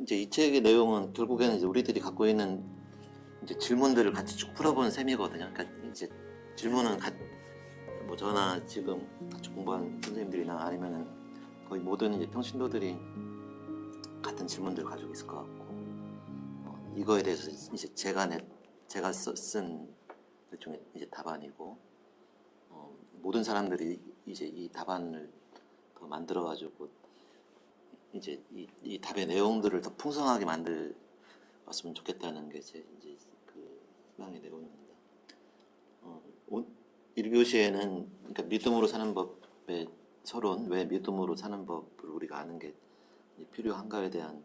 이제 이 책의 내용은 결국에는 이제 우리들이 갖고 있는 이제 질문들을 같이 쭉 풀어보는 셈이거든요. 그러니까 이제 질문은 뭐 저나 지금 같이 공부한 선생님들이나 아니면은 거의 모든 이제 평신도들이 같은 질문들을 가지고 있을 것 같고, 이거에 대해서 이제 제가 쓴 일종의 이제 답안이고, 모든 사람들이 이제 이 답안을 더 만들어가지고 이제 이 답의 내용들을 더 풍성하게 만들었으면 좋겠다는 게 제 이제 그 희망의 내용입니다. 1교시에는 그러니까 믿음으로 사는 법의 서론, 왜 믿음으로 사는 법을 우리가 아는 게 필요한가에 대한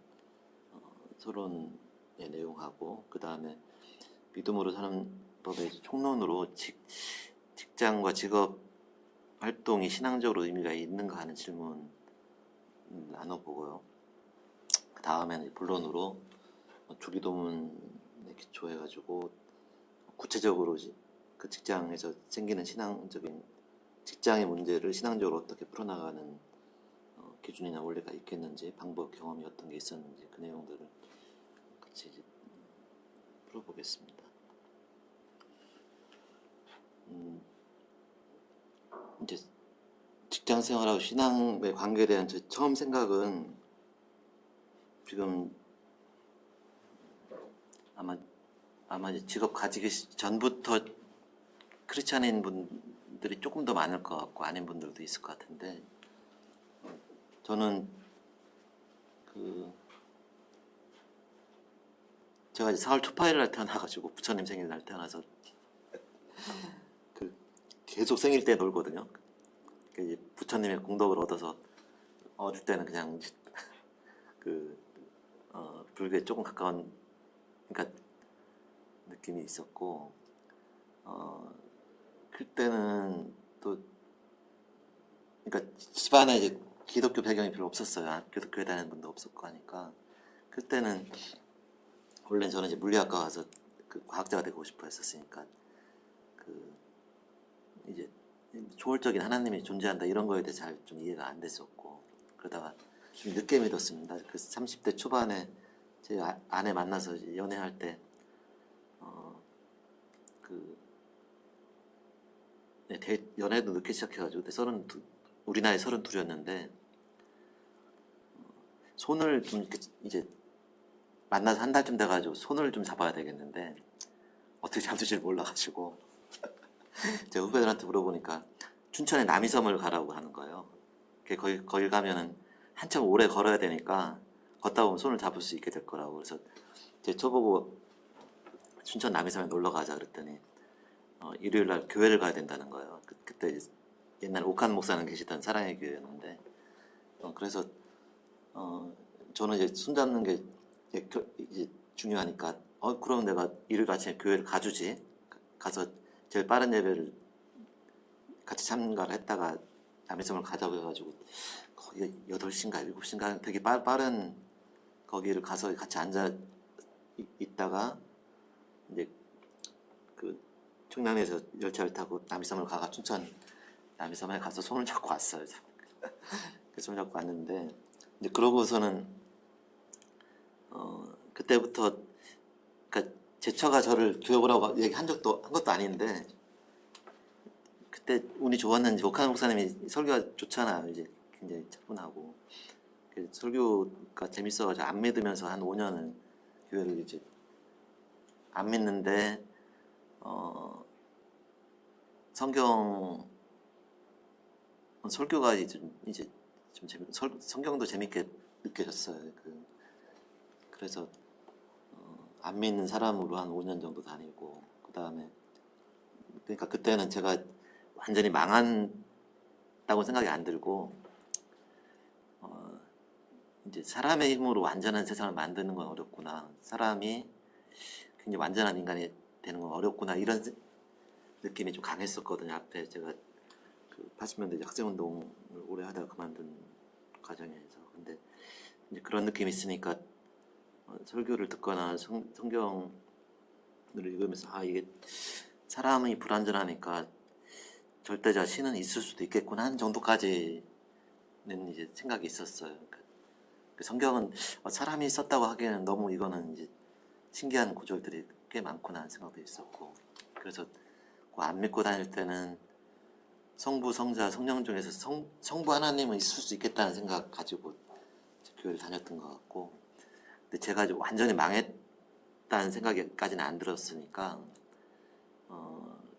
서론의 내용하고, 그 다음에 믿음으로 사는 법의 총론으로 직장과 직업 활동이 신앙적으로 의미가 있는가 하는 질문 나눠보고요. 그 다음에는 본론으로 주기도문에 기초해가지고 구체적으로 그 직장에서 생기는 신앙적인 직장의 문제를 신앙적으로 어떻게 풀어나가는 기준이나 원리가 있겠는지, 방법, 경험이 어떤 게 있었는지 그 내용들을 같이 이제 풀어보겠습니다. 이제 직장 생활하고 신앙의 관계에 대한 제 처음 생각은 지금 아마 이제 직업 가지기 전부터 크리스찬인 분들이 조금 더 많을 것 같고 아닌 분들도 있을 것 같은데, 저는 제가 이제 4월 초파일 날 태어나가지고 부처님 생일날 태어나서 계속 생일 때 놀거든요. 이제 부처님의 공덕을 얻어서 어릴 때는 그냥 불교에 조금 가까운 그러니까 느낌이 있었고, 그때는 또 그러니까 집안에 이제 기독교 배경이 별로 없었어요. 기독교에 다니는 분도 없었고 하니까, 그때는 원래 저는 이제 물리학과 가서 과학자가 되고 싶어 했었으니까 이제 초월적인 하나님이 존재한다 이런 거에 대해 잘 좀 이해가 안 됐었고, 그러다가 좀 늦게 믿었습니다. 그 30대 초반에 제 아내 만나서 연애할 때 연애도 늦게 시작해가지고 우리 나이 32였는데 손을 좀 이제 만나서 한 달쯤 돼가지고 손을 좀 잡아야 되겠는데 어떻게 잡을지 몰라가지고 제가 후배들한테 물어보니까 춘천에 남이섬을 가라고 하는 거예요. 거기 가면은 한참 오래 걸어야 되니까 걷다 보면 손을 잡을 수 있게 될 거라고. 그래서 저보고 춘천 남이섬에 놀러 가자 그랬더니 일요일 날 교회를 가야 된다는 거예요. 그때 옛날 옥한 목사는 계시던 사랑의 교회였는데, 그래서 저는 이제 손 잡는 게 이제 중요하니까 그럼 내가 일요일 아침에 교회를 가주지. 가서 제일 빠른 예배를 같이 참가를 했다가 남이섬을 가자고 해가지고 거기 8시인가 7시인가 되게 빠른 거기를 가서 같이 앉아 있다가 이제 그 청량리에서 열차를 타고 남이섬을 가가 춘천 남이섬에 가서 손을 잡고 왔어요. 손을 잡고 왔는데 이제 그러고서는 그때부터 그러니까 제처가 저를 교회 오라고 얘기한 것도 아닌데, 그때 운이 좋았는지 옥한 목사님이 설교가 좋잖아요. 이제 굉장히 차분하고 설교가 재밌어가지고 안 믿으면서 한 5년을 교회를 이제 안 믿는데 설교가 이제 좀 성경도 재밌게 느껴졌어요. 그래서 안 믿는 사람으로 한 5년 정도 다니고, 그 다음에 그러니까 그때는 제가 완전히 망한다고 생각이 안 들고, 이제 사람의 힘으로 완전한 세상을 만드는 건 어렵구나, 사람이 굉장히 완전한 인간이 되는 건 어렵구나, 이런 느낌이 좀 강했었거든요. 앞에 제가 80년대 학생운동을 오래 하다가 그만둔 과정에서. 근데 이제 그런 느낌이 있으니까 설교를 듣거나 성경을 읽으면서 이게 사람이 불완전하니까 절대자 신은 있을 수도 있겠구나 하는 정도까지는 이제 생각이 있었어요. 그 성경은 사람이 썼다고 하기에는 너무 이거는 이제 신기한 구절들이 꽤 많구나 하는 생각도 있었고, 그래서 안 믿고 다닐 때는 성부, 성자, 성령 중에서 성부 하나님은 있을 수 있겠다는 생각 가지고 교회를 다녔던 것 같고, 근데 제가 완전히 망했다는 생각까지는 안 들었으니까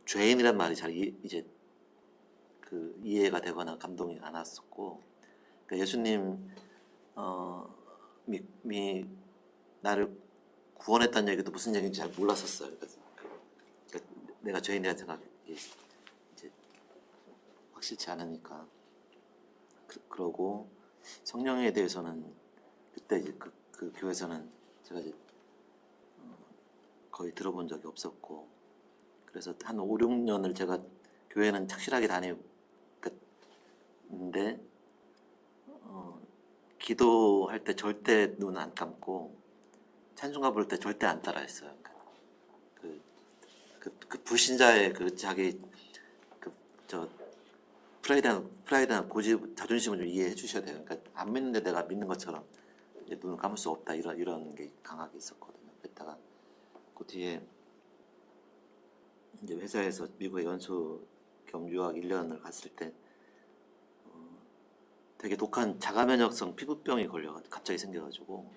죄인이란 말이 잘 이제 그 이해가 되거나 감동이 안 왔었고, 그러니까 예수님 나를 구원했다는 얘기도 무슨 얘기인지 잘 몰랐었어요. 그러니까 내가 죄인이라는 생각이 이제 확실치 않으니까. 그러고 성령에 대해서는 그때 이제 그 교회에서는 제가 이제 거의 들어본 적이 없었고, 그래서 한 5, 6년을 제가 교회는 착실하게 다니는데 기도할 때 절대 눈 안 감고 찬송가 부를 때 절대 안 따라했어요. 그 불신자의 그 자기 저 프라이드나 고집, 자존심을 좀 이해해 주셔야 돼요. 그러니까 안 믿는데 내가 믿는 것처럼 이제 눈을 감을 수 없다, 이런 게 강하게 있었거든요. 그랬다가 그 뒤에 이제 회사에서 미국에 연수 겸 유학 1년을 갔을 때 되게 독한 자가면역성 피부병이 갑자기 생겨가지고,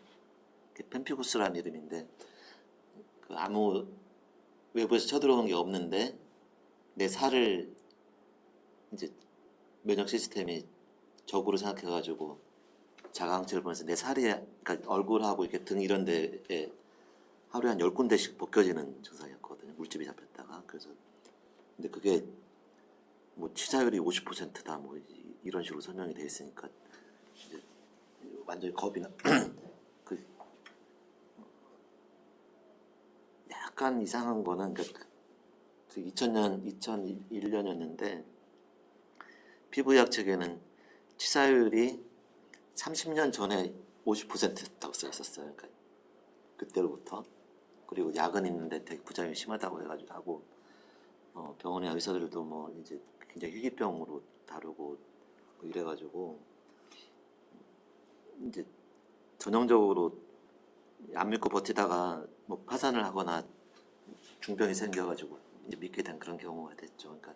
펜피구스라는 이름인데 아무 외부에서 쳐들어오는 게 없는데 내 살을 이제 면역 시스템이 적으로 생각해가지고 자가항체를 보내서 내 살이, 그러니까 얼굴하고 이렇게 등 이런 데에 하루에 한 10군데씩 벗겨지는 증상이었거든요. 물집이 잡혔다가. 그래서 근데 그게 뭐 치사율이 50%다 뭐 이런 식으로 설명이 돼 있으니까 이제 완전히 겁이 나. 그 약간 이상한 거는 그 2001년이었는데 피부의학 책에는 치사율이 30년 전에 50%였다고 써 있었어요. 그러니까 그때로부터. 그리고 약은 있는데 되게 부작용이 심하다고 해가지고 하고, 병원의 의사들도 뭐 이제 굉장히 희귀병으로 다루고 뭐 이래가지고 이제 전형적으로 안 믿고 버티다가 뭐 파산을 하거나 중병이 생겨가지고 이제 믿게 된 그런 경우가 됐죠. 그러니까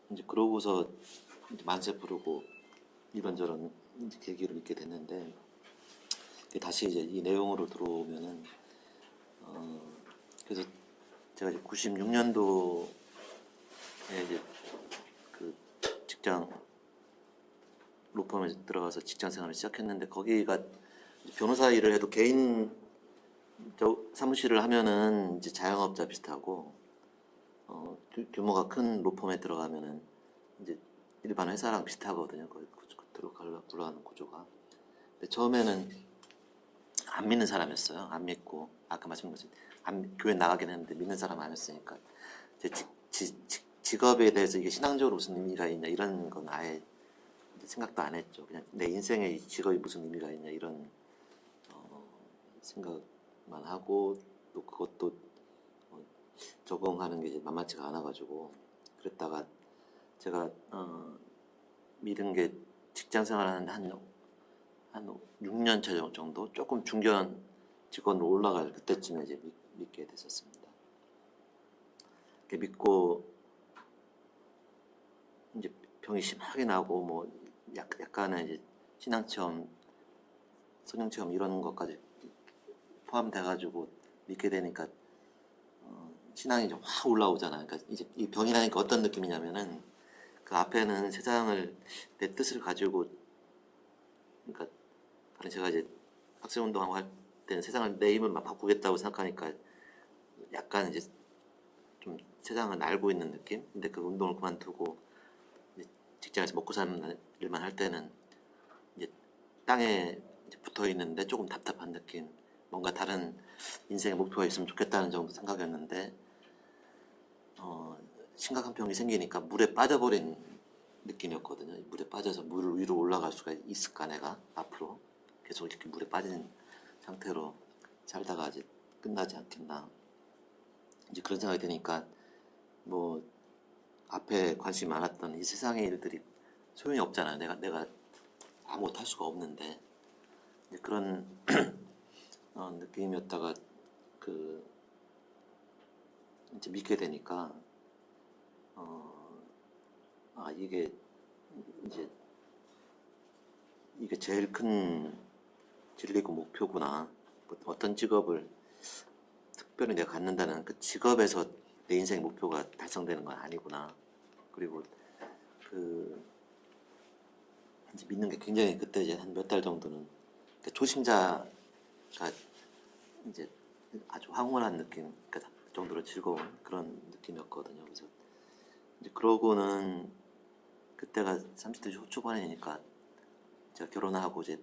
이제 그러고서 이제 만세 부르고 이런저런 이제 계기로 믿게 됐는데, 다시 이제 이 내용으로 들어오면은 그래서 제가 이제 96년도에 이제 그 직장 로펌에 들어가서 직장 생활을 시작했는데, 거기가 변호사 일을 해도 개인 사무실을 하면은 이제 자영업자 비슷하고, 규모가 큰 로펌에 들어가면은 이제 일반 회사랑 비슷하거든요. 거의 굴러가는 구조가. 근데 처음에는 안 믿는 사람이었어요. 안 믿고, 아까 말씀드린 것처럼 교회 나가긴 했는데 믿는 사람 아니었으니까 제 직업에 대해서 이게 신앙적으로 무슨 의미가 있냐 이런 건 아예 생각도 안 했죠. 그냥 내 인생에 이 직업이 무슨 의미가 있냐 이런 생각만 하고, 또 그것도 적응하는 게 이제 만만치가 않아가지고 그랬다가 제가 믿은 게 직장 생활하는 한 6년 차 정도, 조금 중견 직원으로 올라갈 그때쯤에 이제 믿게 됐었습니다. 믿고 이제 병이 심하게 나고 뭐 약간의 이제 신앙체험, 성령체험 이런 것까지 포함돼가지고 믿게 되니까 신앙이 좀 확 올라오잖아요. 그러니까 이제 이 병이 나니까 어떤 느낌이냐면은 그 앞에는 세상을 내 뜻을 가지고, 그러니까 제가 이제 학생운동하고 할 때는 세상을 내 힘을 막 바꾸겠다고 생각하니까 약간 이제 좀 세상을 알고 있는 느낌. 근데 그 운동을 그만두고 이제 직장에서 먹고 사는 일만 할 때는 이제 땅에 이제 붙어 있는데 조금 답답한 느낌. 뭔가 다른 인생의 목표가 있으면 좋겠다는 정도 생각이었는데 심각한 병이 생기니까 물에 빠져버린 느낌이었거든요. 물에 빠져서 물 위로 올라갈 수가 있을까 내가 앞으로 계속 이렇게 물에 빠진 상태로 살다가 이제 끝나지 않겠나, 이제 그런 생각이 드니까 뭐 앞에 관심이 많았던 이 세상의 일들이 소용이 없잖아요. 내가 아무것도 할 수가 없는데 이제 그런 느낌이었다가 그 이제 믿게 되니까 이게 이제 이게 제일 큰 진리고 목표구나. 어떤 직업을 특별히 내가 갖는다는 그 직업에서 내 인생의 목표가 달성되는 건 아니구나. 그리고 그 이제 믿는 게 굉장히 그때 이제 한 몇 달 정도는 그러니까 초심자가 이제 아주 황홀한 느낌, 그러니까 정도로 즐거운 그런 느낌이었거든요. 그래서 이제 그러고는 그때가 30대 초반이니까 제가 결혼하고 이제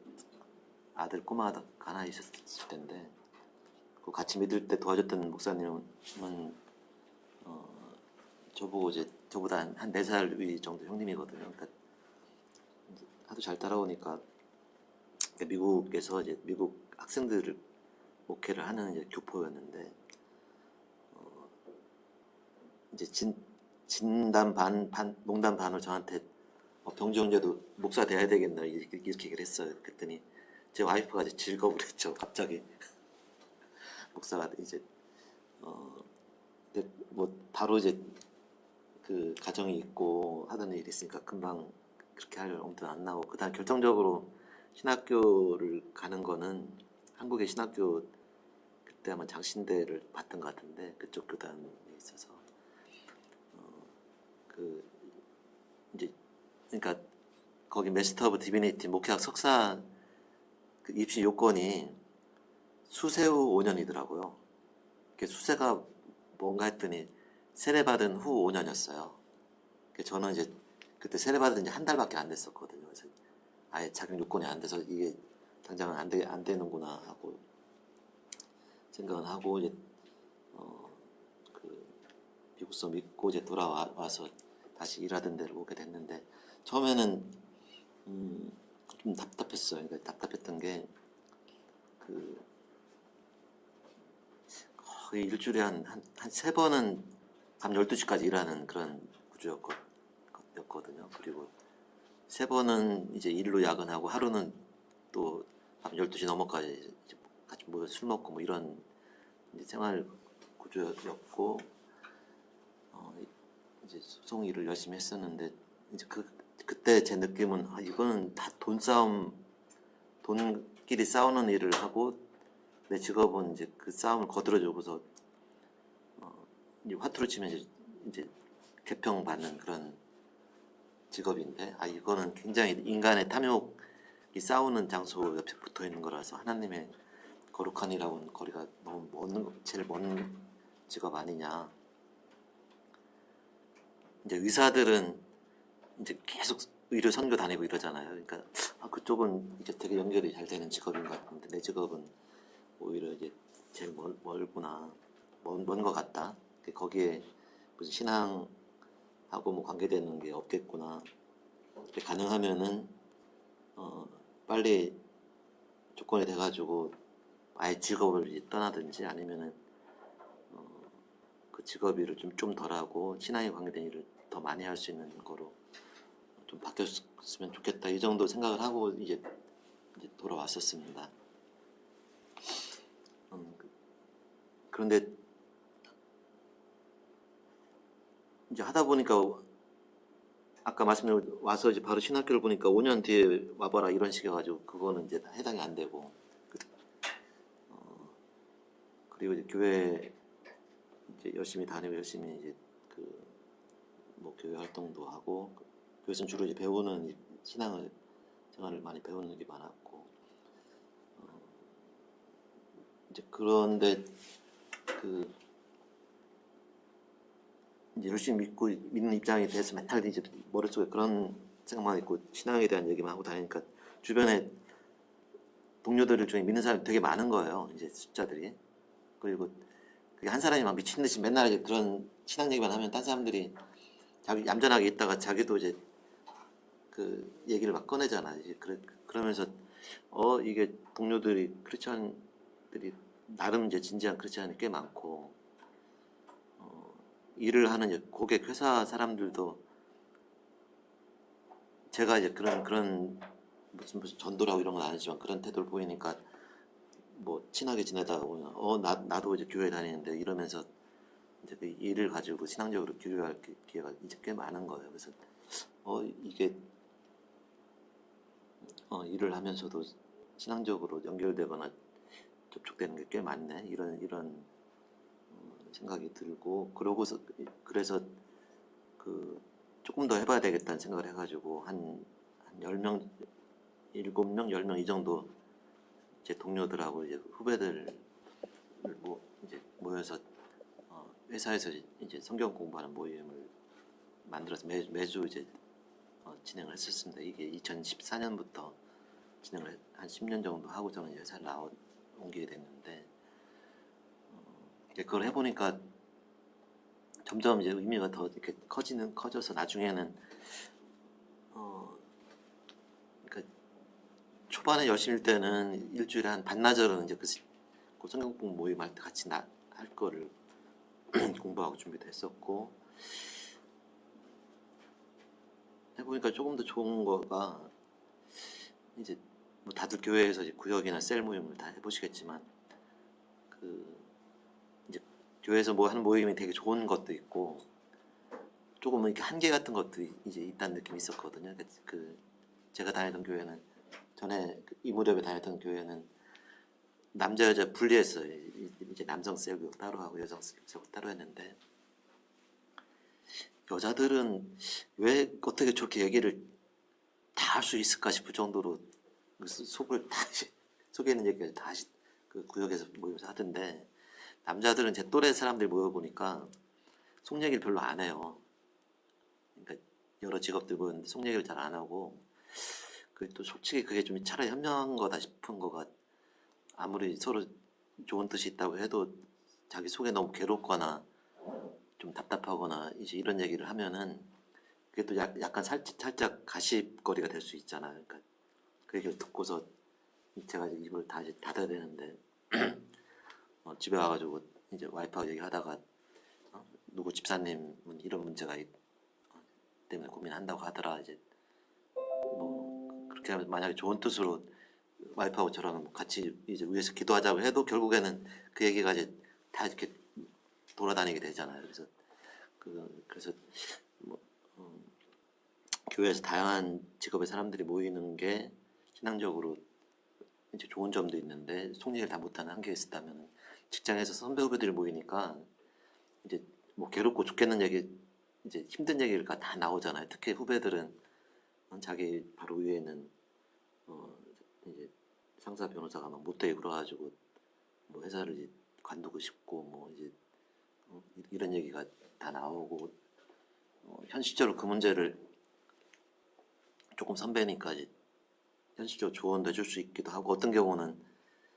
아들 꼬마 하나 있었을 때인데 그 같이 믿을 때 도와줬던 목사님은 저보고 이제 저보다 한 4살 위 정도 형님이거든요. 그러니까 하도 잘 따라오니까 미국에서 이제 미국 학생들을 목회를 하는 이제 교포였는데 이제 진담 반 농담 반으로 저한테 병정제도 목사 돼야 되겠나 이렇게 얘기를 했어요. 그랬더니 제 와이프가 이제 즐거워 그랬죠. 갑자기 목사가 이제 뭐 바로 이제 그 가정이 있고 하던 일이 있으니까 금방 그렇게 할 엄두는 안 나고 그다음 결정적으로 신학교를 가는 거는 한국의 신학교 그때 아마 장신대를 봤던 것 같은데 그쪽 교단에 있어서 그 이제 그러니까 거기 마스터 오브 디비니티 목회학 석사 그 입시 요건이 수세 후 5년이더라고요. 수세가 뭔가 했더니 세례 받은 후 5년이었어요. 저는 이제 그때 세례 받은 지 한 달밖에 안 됐었거든요. 그래서 아예 자격 요건이 안 돼서 이게 당장은 안 되는구나 하고 생각은 하고 이제 그 미국서 믿고 이제 돌아와서 다시 일하던 데를 오게 됐는데 처음에는 좀 답답했어요. 그러니까 답답했던 게 그 거의 일주일에 한 3번은 밤 12시까지 일하는 그런 구조였거든요. 그리고 3번은 이제 일로 야근하고 하루는 또 밤 12시 넘어까지 같이 뭐 술 먹고 뭐 이런 이제 생활 구조였고 이제 소송 일을 열심히 했었는데 이제 그때 제 느낌은 이거는 다 돈끼리 싸우는 일을 하고 내 직업은 이제 그 싸움을 거들어주고서 이제 화투를 치면 이제 개평 받는 그런 직업인데 이거는 굉장히 인간의 탐욕이 싸우는 장소 옆에 붙어 있는 거라서 하나님의 거룩한 일하고는 거리가 너무 제일 먼 직업 아니냐. 이제 의사들은 이제 계속 의료 선교 다니고 이러잖아요. 그러니까 그쪽은 이제 되게 연결이 잘 되는 직업인 것 같은데 내 직업은 오히려 이제 제일 멀구나, 먼 것 같다. 거기에 무슨 신앙하고 뭐 관계되는 게 없겠구나. 가능하면은 빨리 조건이 돼가지고 아예 직업을 이제 떠나든지 아니면은 그 직업 일을 좀 덜하고 신앙에 관계된 일을 더 많이 할 수 있는 거로 좀 바뀌었으면 좋겠다. 이 정도 생각을 하고 이제 돌아왔었습니다. 그런데 이제 하다 보니까 아까 말씀드린 와서 이제 바로 신학교를 보니까 5년 뒤에 와봐라 이런 식이어가지고 그거는 이제 해당이 안 되고 그리고 이제 교회 이제 열심히 다니고 열심히 이제 그 뭐 교회 활동도 하고 교회에서는 주로 이제 배우는 신앙을 생활을 많이 배우는 게 많았고 이제 그런데 그 이제 열심히 믿는 입장이 돼서 맨날 이제 머릿속에 그런 생각만 있고 신앙에 대한 얘기만 하고 다니니까 주변에 동료들 중에 믿는 사람이 되게 많은 거예요. 이제 숫자들이. 그리고 그게 한 사람이 막 미친 듯이 맨날 이제 그런 신앙 얘기만 하면 딴 사람들이 자기 얌전하게 있다가 자기도 이제 그 얘기를 막 꺼내잖아. 이제 그러면서 이게 동료들이 크리스천들이 나름 이제 진지한 크리스천이 꽤 많고 일을 하는 이제 고객 회사 사람들도 제가 이제 그런 무슨 전도라고 이런 건 아니지만 그런 태도를 보이니까 뭐 친하게 지내다가 보면 나도 이제 교회 다니는데 이러면서 이제 그 일을 가지고 신앙적으로 교류할 기회가 이제 꽤 많은 거예요. 그래서 이게 일을 하면서도 신앙적으로 연결되거나 접촉되는 게 꽤 많네 이런 생각이 들고 그러고서 그래서 그 조금 더 해봐야 되겠다는 생각을 해가지고 한 10명, 7명, 10명 이 정도 제 동료들하고 이제 후배들 이제 모여서 회사에서 이제 성경 공부하는 모임을 만들어서 매주 이제 진행을 했었습니다. 이게 2014년부터 진행을 한 10년 정도 하고 저는 회사를 옮기게 됐는데 그걸 해보니까 점점 이제 의미가 더 이렇게 커져서 나중에는 그러니까 초반에 열심일 때는 일주일에 한 반나절은 이제 그 성경 공부 모임할 때 같이 할 거를 공부하고 준비도 했었고 해보니까 조금 더 좋은 거가 이제 뭐 다들 교회에서 이제 구역이나 셀 모임을 다 해보시겠지만 그 이제 교회에서 뭐 하는 모임이 되게 좋은 것도 있고 조금 이렇게 한계 같은 것도 이제 있다는 느낌이 있었거든요. 그 제가 다니던 교회는 전에 이 무렵에 다녔던 교회는 남자 여자 분리했어요. 이제 남성 셀 구역 따로 하고 여성 셀 구역 따로 했는데 여자들은 왜 어떻게 저렇게 얘기를 다 할 수 있을까 싶을 정도로 속을 다 속에 있는 얘기를 다 그 구역에서 모여서 하던데 남자들은 제 또래 사람들 모여보니까 속 얘기를 별로 안 해요. 그러니까 여러 직업들 모였는데 속 얘기를 잘 안 하고 또 솔직히 그게 좀 차라리 현명한 거다 싶은 거가 아무리 서로 좋은 뜻이 있다고 해도 자기 속에 너무 괴롭거나 좀 답답하거나 이제 이런 얘기를 하면은 그게 또 약간 살짝 가십거리가 될 수 있잖아요. 그러니까 그 얘기를 듣고서 제가 이제 입을 다시 닫아야 되는데 집에 와가지고 이제 와이프하고 얘기하다가 누구 집사님은 이런 문제가 때문에 고민한다고 하더라. 이제 뭐 그렇게 하면 만약에 좋은 뜻으로 와이프하고 저랑 같이 이제 위에서 기도하자고 해도 결국에는 그 얘기가 이제 다 이렇게 돌아다니게 되잖아요. 그래서 뭐 교회에서 다양한 직업의 사람들이 모이는 게 신앙적으로 이제 좋은 점도 있는데 속일을 다 못하는 한계가 있었다면 직장에서 선배 후배들이 모이니까 이제 뭐 괴롭고 죽겠는 얘기 이제 힘든 얘기가 다 나오잖아요. 특히 후배들은 자기 바로 위에 있는 이제 상사 변호사가 막 못되게 굴어가지고 뭐 회사를 이제 관두고 싶고 뭐 이제 이런 얘기가 다 나오고 현실적으로 그 문제를 조금 선배니까 이제 현실적으로 조언도 해줄 수 있기도 하고 어떤 경우는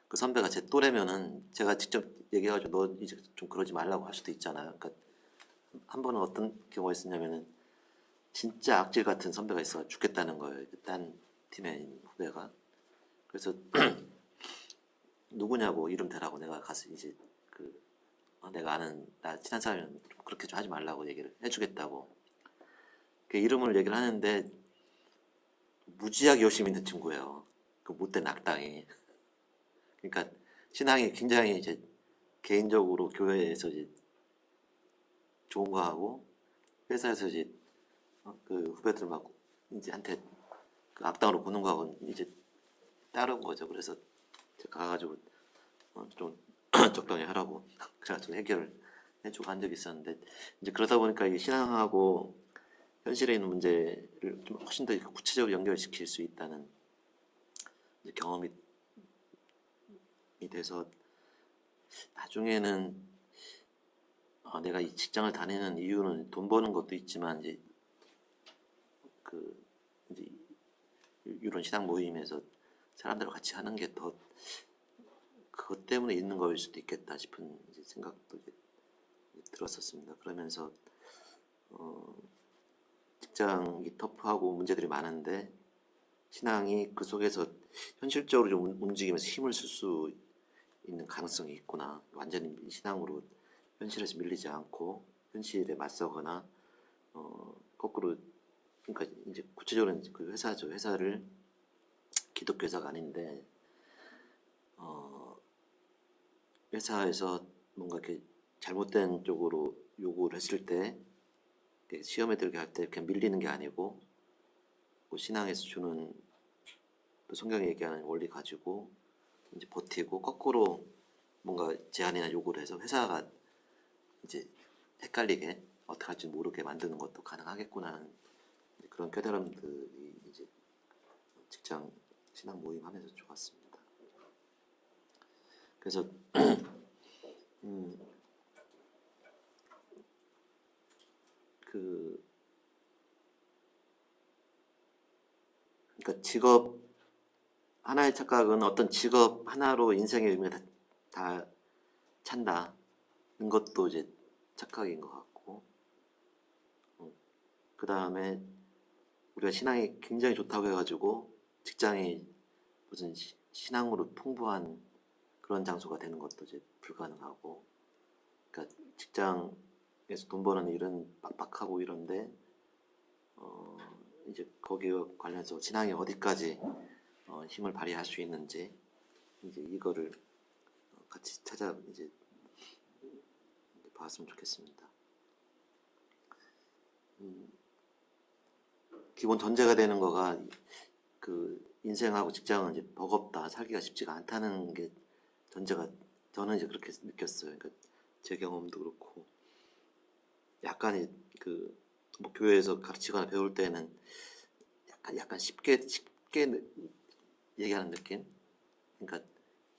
그 선배가 제 또래면은 제가 직접 얘기해가지고 너 이제 좀 그러지 말라고 할 수도 있잖아요. 그러니까 한 번은 어떤 경우가 있었냐면은 진짜 악질 같은 선배가 있어 죽겠다는 거예요. 딴 팀의 후배가. 그래서 누구냐고 이름 대라고 내가 가서 이제 내가 아는 나 친한 사람이면 그렇게 좀 하지 말라고 얘기를 해주겠다고. 그 이름을 얘기를 하는데 무지하게 열심히 있는 친구예요. 그 못된 악당이. 그러니까 신앙이 굉장히 이제 개인적으로 교회에서 이제 좋은 거 하고 회사에서 이제 그 후배들 막 이제 한테 그 악당으로 보는 거하고 이제 다른 거죠. 그래서 제가 가가지고 좀 적당히 하라고 그래가지고 해결을 해주고 한 적이 있었는데 이제 그러다 보니까 이게 신앙하고 현실에 있는 문제를 좀 훨씬 더 구체적으로 연결시킬 수 있다는 이제 경험이 돼서 나중에는 내가 이 직장을 다니는 이유는 돈 버는 것도 있지만 이제 이제 이런 신앙 모임에서 사람들과 같이 하는 게 더 그것 때문에 있는 거일 수도 있겠다 싶은 이제 생각도 이제 들었었습니다. 그러면서 직장이 터프하고 문제들이 많은데 신앙이 그 속에서 현실적으로 좀 움직이면서 힘을 쓸 수 있는 가능성이 있구나. 완전히 신앙으로 현실에서 밀리지 않고 현실에 맞서거나 거꾸로 그러니까 이제 구체적으로는 그 회사죠. 회사를 기독교 회사가 아닌데 회사에서 뭔가 이렇게 잘못된 쪽으로 요구를 했을 때 시험에 들게 할 때 이렇게 밀리는 게 아니고 그 신앙에서 주는 또 성경이 얘기하는 원리 가지고 이제 버티고 거꾸로 뭔가 제안이나 요구를 해서 회사가 이제 헷갈리게 어떻게 할지 모르게 만드는 것도 가능하겠구나 하는 그런 깨달음들이 이제 직장 신앙 모임 하면서 좋았습니다. 그래서 그러니까 직업 하나의 착각은 어떤 직업 하나로 인생의 의미가 다 찬다는 것도 이제 착각인 것 같고, 그 다음에 우리가 신앙이 굉장히 좋다고 해가지고 직장이 무슨 신앙으로 풍부한 그런 장소가 되는 것도 이제 불가능하고, 그러니까 직장에서 돈 버는 일은 빡빡하고 이런데 이제 거기와 관련해서 신앙이 어디까지 힘을 발휘할 수 있는지 이제 이거를 같이 찾아 이제 봤으면 좋겠습니다. 기본 전제가 되는 거가 그 인생하고 직장은 이제 버겁다, 살기가 쉽지가 않다는 게 전제가, 저는 이제 그렇게 느꼈어요. 그러니까 제 경험도 그렇고 약간 뭐 교회에서 가르치거나 배울 때는 약간 쉽게 얘기하는 느낌. 그러니까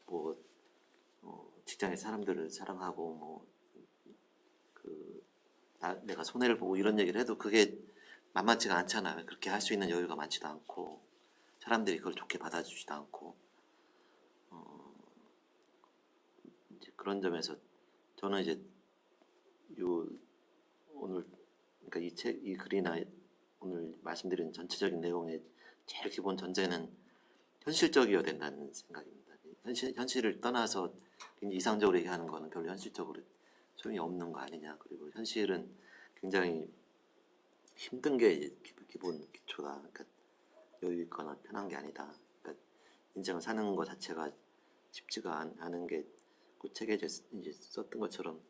뭐 직장의 사람들을 사랑하고 뭐 내가 손해를 보고 이런 얘기를 해도 그게 만만치가 않잖아요. 그렇게 할 수 있는 여유가 많지도 않고 사람들이 그걸 좋게 받아주지도 않고 이제 그런 점에서 저는 이제 오늘 그러니까 이 글이나 오늘 말씀드린 전체적인 내용의 제일 기본 전제는 현실적이어야 된다는 생각입니다. 현실을 떠나서 이상적으로 얘기하는 거는 별로 현실적으로 소용이 없는 거 아니냐. 그리고 현실은 굉장히 힘든 게 기본 기초다. 그러니까 여유 있거나 편한 게 아니다. 그러니까 인생을 사는 것 자체가 쉽지가 않은 게 그 책에 이제 썼던 것처럼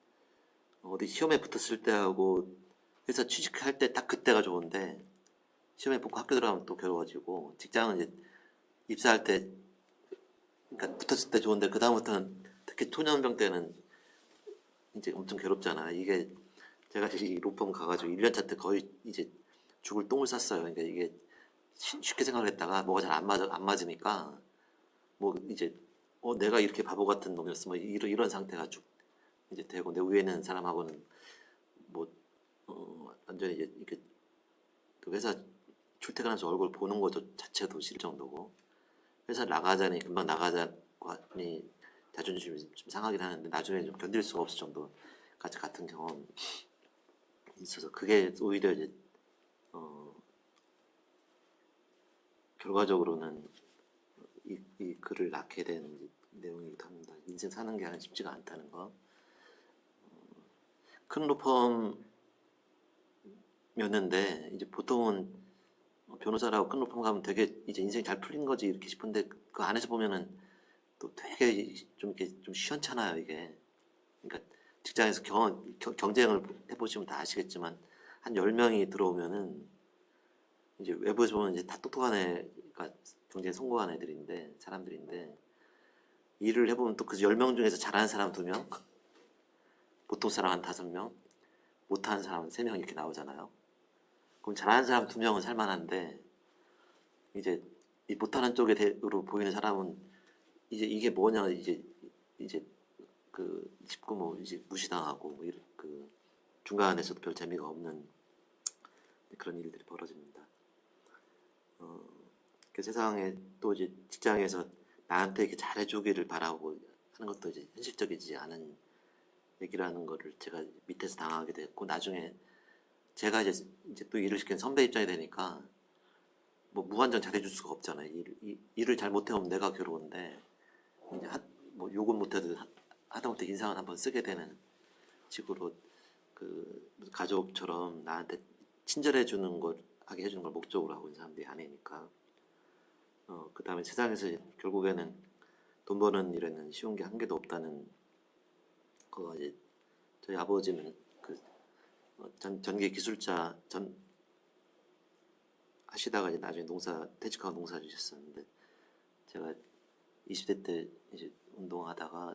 어디 시험에 붙었을 때하고 회사 취직할 때 딱 그때가 좋은데 시험에 붙고 학교 들어가면 또 괴로워지고, 직장은 이제 입사할 때 그러니까 붙었을 때 좋은데 그 다음부터는 특히 초년병 때는 이제 엄청 괴롭잖아. 이게 제가 이 로펌 가가지고 1년차 때 거의 이제 죽을 똥을 쌌어요. 그러니까 이게 쉽게 생각을 했다가 뭐가 잘 안 맞으니까 뭐 이제 내가 이렇게 바보 같은 놈이었어 뭐 이런 상태가 쭉 이제 되고, 내 위에 있는 사람하고는 뭐 완전히 이제 이렇게 그 회사 출퇴근해서 얼굴 보는 것도 자체도 싫을 정도고, 회사 나가자니 금방 나가자니 자존심이 좀 상하긴 하는데 나중에 좀 견딜 수가 없을 정도 같은 경험이 있어서, 그게 오히려 이제 결과적으로는 이 글을 낳게 된 내용이기도 합니다. 인생 사는 게 쉽지가 않다는 거. 큰 로펌이었는데 이제 보통은 변호사라고 큰 로펌 가면 되게 이제 인생이 잘 풀린 거지 이렇게 싶은데, 그 안에서 보면은 또 되게 좀 이렇게 좀 시원찮아요 이게. 그러니까 직장에서 경쟁을 해보시면 다 아시겠지만 한 10명이 들어오면은 이제 외부에서 보면 이제 다 똑똑한 애가 경쟁에 성공한 애들인데 사람들인데, 일을 해보면 또 그 10명 중에서 잘하는 사람 2명, 보통 사람 한 5명, 못하는 사람 3명 이렇게 나오잖아요. 그럼 잘하는 사람 2명은 살만한데 이제 이 못하는 쪽으로 보이는 사람은 이제 이게 뭐냐 이제 싶고 뭐 이제 무시당하고 뭐 그 중간에서도 별 재미가 없는 그런 일들이 벌어집니다. 그 세상에 또 이제 직장에서 나한테 이렇게 잘해주기를 바라고 하는 것도 이제 현실적이지 않은 얘기라는 거를 제가 밑에서 당하게 됐고, 나중에 제가 이제 또 일을 시킨 선배 입장이 되니까 뭐 무한정 잘해줄 수가 없잖아요. 일을 잘 못해오면 내가 괴로운데 이제 뭐 욕은 못해도 하다못해 인상은 한번 쓰게 되는 식으로 그 가족처럼 나한테 친절해 주는 걸 하게 해주는 걸 목적으로 하고 있는 사람들이 아니니까 그 다음에 세상에서 결국에는 돈 버는 일에는 쉬운 게 한 개도 없다는 거. 이제 저희 아버지는 그 전기 기술자 전 하시다가 이제 나중에 퇴직하고 농사 지셨었는데, 제가 20대 때 이제 운동하다가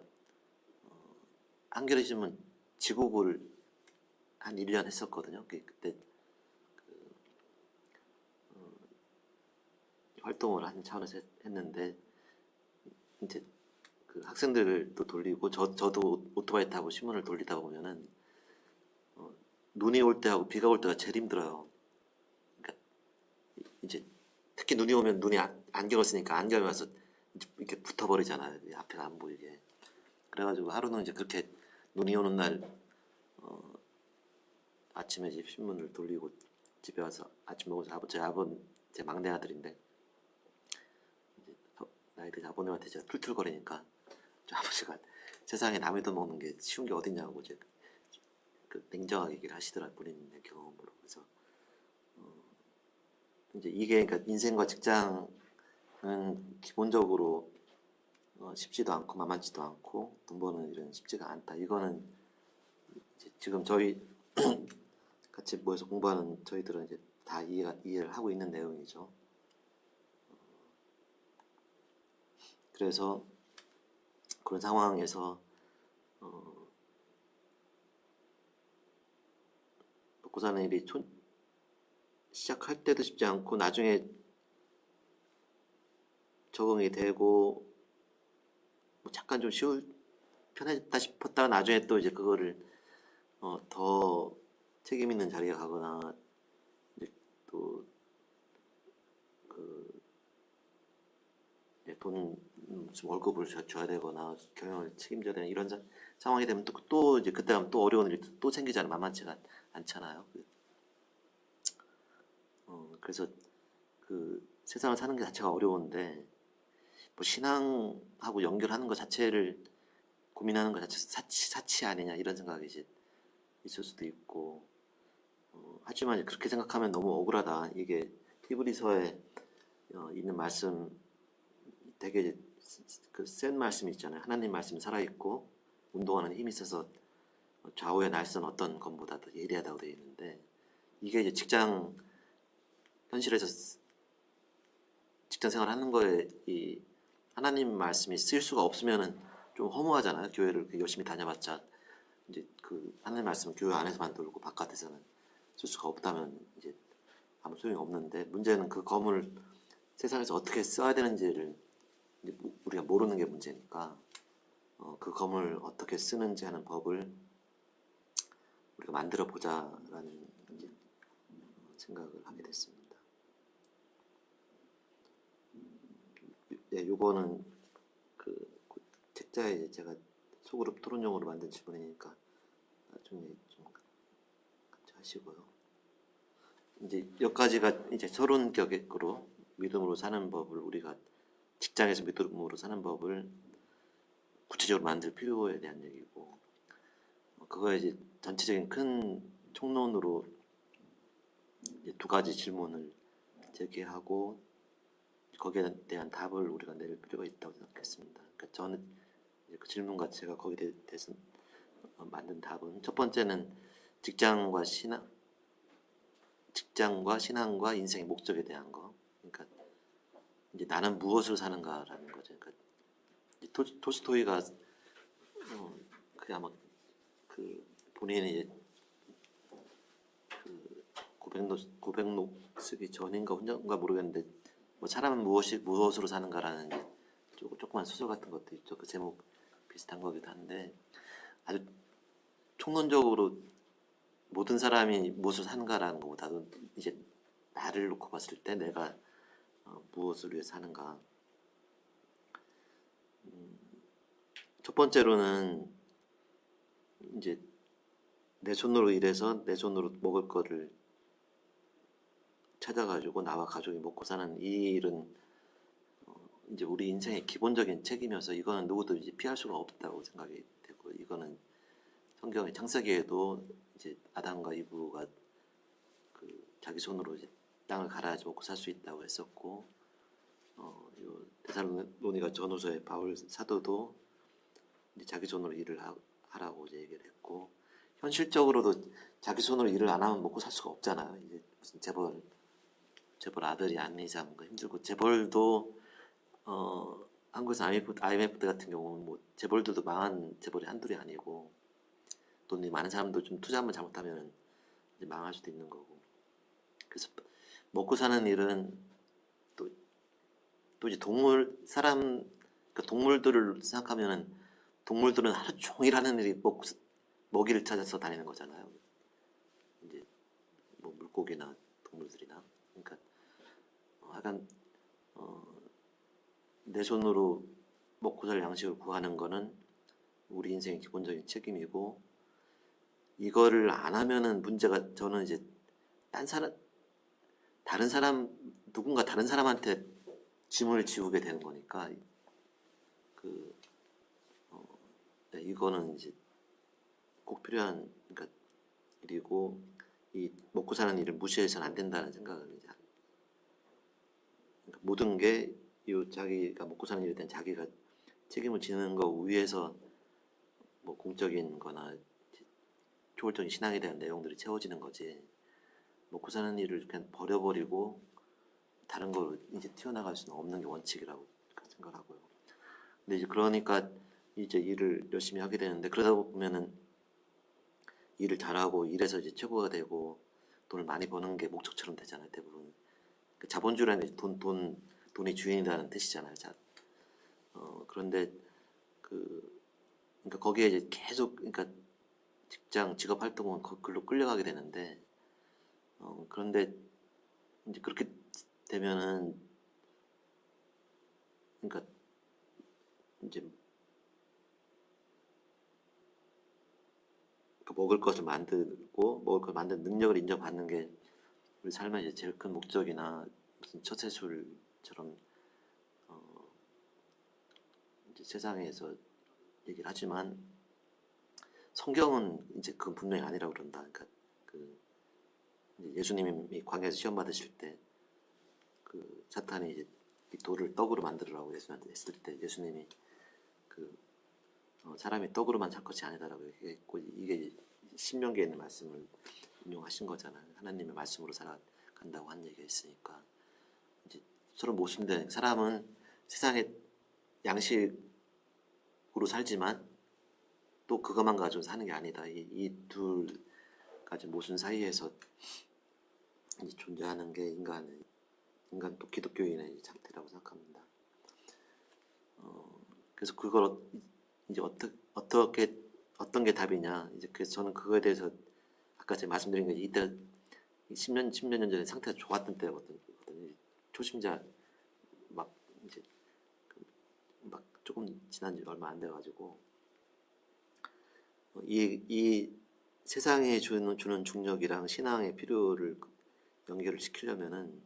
한겨레신문 지국을 한 1년 했었거든요. 그때 활동을 하는 차원에서 했는데, 이제 그 학생들도 돌리고 저도 오토바이 타고 신문을 돌리다 보면은 눈이 올 때하고 비가 올 때가 제일 힘들어요. 그러니까 이제 특히 눈이 오면 눈이 안경을 쓰니까 안경이 와서 이렇게 붙어버리잖아요. 앞에가 안 보이게. 그래가지고 하루는 이제 그렇게 눈이 오는 날 아침에 이제 신문을 돌리고 집에 와서 아침 먹어서 제 막내 아들인데, 이제 나이 든 아버님한테 제가 툴툴거리니까 저 아버지가 세상에 남의 돈 먹는 게 쉬운 게 어딨냐고 이제 그 냉정하게 얘기를 하시더라, 본인의 경험으로. 그래서 이제 이게 그러니까 인생과 직장은 기본적으로 쉽지도 않고 만만치도 않고 돈 버는 일은 쉽지가 않다. 이거는 이제 지금 저희 같이 모여서 공부하는 저희들은 이제 다 이해를 하고 있는 내용이죠. 그래서 그런 상황에서 먹고 사는 일이 시작할 때도 쉽지 않고 나중에 적응이 되고 뭐 잠깐 좀 편해졌다 싶었다가 나중에 또 이제 그거를 더 책임 있는 자리에 가거나 이제 또 그 돈 무슨 월급을 줘야 되거나 경영을 책임져야 되는 이런 상황이 되면 또 이제 그때 가면 또 어려운 일이 또 생기잖아요. 만만치가 않잖아요. 그래서 그 세상을 사는 게 자체가 어려운데 뭐 신앙하고 연결하는 것 자체를 고민하는 것 자체 사치 아니냐 이런 생각이 이제 있을 수도 있고, 하지만 그렇게 생각하면 너무 억울하다. 이게 히브리서에 있는 말씀 되게 그 센 말씀이 있잖아요. 하나님 말씀이 살아있고 운동하는 힘이 있어서 좌우의 날선 어떤 것보다도 예리하다고 되어 있는데, 이게 이제 현실에서 직장 생활하는 거에 이 하나님 말씀이 쓰일 수가 없으면은 좀 허무하잖아요. 교회를 열심히 다녀봤자 이제 그 하나님 말씀은 교회 안에서만 돌고 바깥에서는 쓸 수가 없다면 이제 아무 소용이 없는데, 문제는 그 검을 세상에서 어떻게 써야 되는지를 이제 우리가 모르는 게 문제니까 그 검을 어떻게 쓰는지 하는 법을 우리가 만들어 보자라는 이제 생각을 하게 됐습니다. 네, 요거는 그 책자에 제가 소그룹 토론용으로 만든 질문이니까 나중에 좀 같이 하시고요. 이제 여기까지가 이제 서론격으로 믿음으로 사는 법을, 우리가 직장에서 믿음으로 사는 법을 구체적으로 만들 필요에 대한 얘기고, 그거에 이제 전체적인 큰 총론으로 이제 두 가지 질문을 제기하고 거기에 대한 답을 우리가 내릴 필요가 있다고 생각했습니다. 그러니까 저는 이제 그 질문과 제가 거기에 대해서 만든 답은, 첫 번째는 직장과 신앙과 인생의 목적에 대한 거. 그러니까 이제 나는 무엇을 사는가라는 거죠. 그러니까 톨스토이가 그게 아마 그 본인이 그 고백록 쓰기 전인가 혼자인가 모르겠는데, 뭐 사람은 무엇으로 사는가라는 조그만 소설 같은 것도 있죠. 그 제목 비슷한 거기도 한데, 아주 총론적으로 모든 사람이 무엇을 사는가라는 것보다도 이제 나를 놓고 봤을 때 내가 무엇을 위해 사는가. 첫 번째로는 이제 내 손으로 일해서 내 손으로 먹을 거를 찾아가지고 나와 가족이 먹고 사는 이 일은 이제 우리 인생의 기본적인 책임이어서 이거는 누구도 이제 피할 수가 없다고 생각이 되고, 이거는 성경의 창세기에도 이제 아담과 이브가 그 자기 손으로 이제 땅을 갈아야지 먹고 살 수 있다고 했었고, 요 데살로니가 전후서의 바울 사도도 이제 자기 손으로 일을 하라고 이제 얘기를 했고, 현실적으로도 자기 손으로 일을 안 하면 먹고 살 수가 없잖아요. 이제 무슨 재벌 아들이 아닌 이상 힘들고, 재벌도 한국에서 IMF 때 같은 경우는 뭐 재벌들도 망한 재벌이 한둘이 아니고, 돈이 많은 사람도 좀 투자 한번 잘못하면 이제 망할 수도 있는 거고. 그래서 먹고 사는 일은 또 이제 그러니까 동물들을 생각하면은, 동물들은 하루 종일 하는 일이 먹이를 찾아서 다니는 거잖아요. 이제 뭐 물고기나 동물들이나. 그러니까 약간 내 손으로 먹고 살 양식을 구하는 거는 우리 인생의 기본적인 책임이고, 이거를 안 하면은 문제가, 저는 이제 누군가 다른 사람한테 짐을 지우게 되는 거니까, 네, 이거는 이제 꼭 필요한, 그러니까 일이고, 이 먹고 사는 일을 무시해서는 안 된다는 생각을 이제, 그러니까 모든 게 자기가 먹고 사는 일에 대한 자기가 책임을 지는 거 위에서 뭐 공적인 거나 초월적인 신앙에 대한 내용들이 채워지는 거지, 먹고 사는 일을 그냥 버려버리고 다른 걸로 이제 튀어나갈 수는 없는 게 원칙이라고 생각하고요. 근데 이제 그러니까 이제 일을 열심히 하게 되는데, 그러다 보면은 일을 잘하고 일해서 이제 최고가 되고 돈을 많이 버는 게 목적처럼 되잖아요, 대부분. 그 자본주의라는 게 돈이 주인이라는 뜻이잖아요. 그런데 그러니까 거기에 이제 계속, 그러니까 직업 활동은 글로 끌려가게 되는데, 그런데 이제 그렇게 되면은, 그러니까 이제 먹을 것을 만들고 먹을 걸 만드는 능력을 인정받는 게 우리 삶의 이제 제일 큰 목적이나 무슨 처세술처럼 이제 세상에서 얘기를 하지만, 성경은 이제 그건 분명히 아니라고 그런다. 그러니까 이제 예수님이 광야에서 시험 받으실 때 사탄이 이제 이 돌을 떡으로 만들으라고 예수님한테 했을 때, 예수님이 사람이 떡으로만 살 것이 아니다라고 얘기했고, 이게 신명기에 있는 말씀을 인용하신 거잖아요. 하나님의 말씀으로 살아간다고 한 얘기가 있으니까, 이제 서로 모순된, 사람은 세상의 양식으로 살지만 또 그것만 가지고 사는 게 아니다. 이 둘 가지 모순 사이에서 이제 존재하는 게 인간 또 기독교인의 상태라고 생각합니다. 그래서 그걸 이제 어떻게 어떤 게 답이냐, 이제 그래서 저는 그거에 대해서 아까 제가 말씀드린 게, 이때 10년 년 전에 상태가 좋았던 때거든요. 초심자 막 이제 막 조금 지난 지 얼마 안 돼가지고, 이 세상에 주는 중력이랑 신앙의 필요를 연결을 시키려면은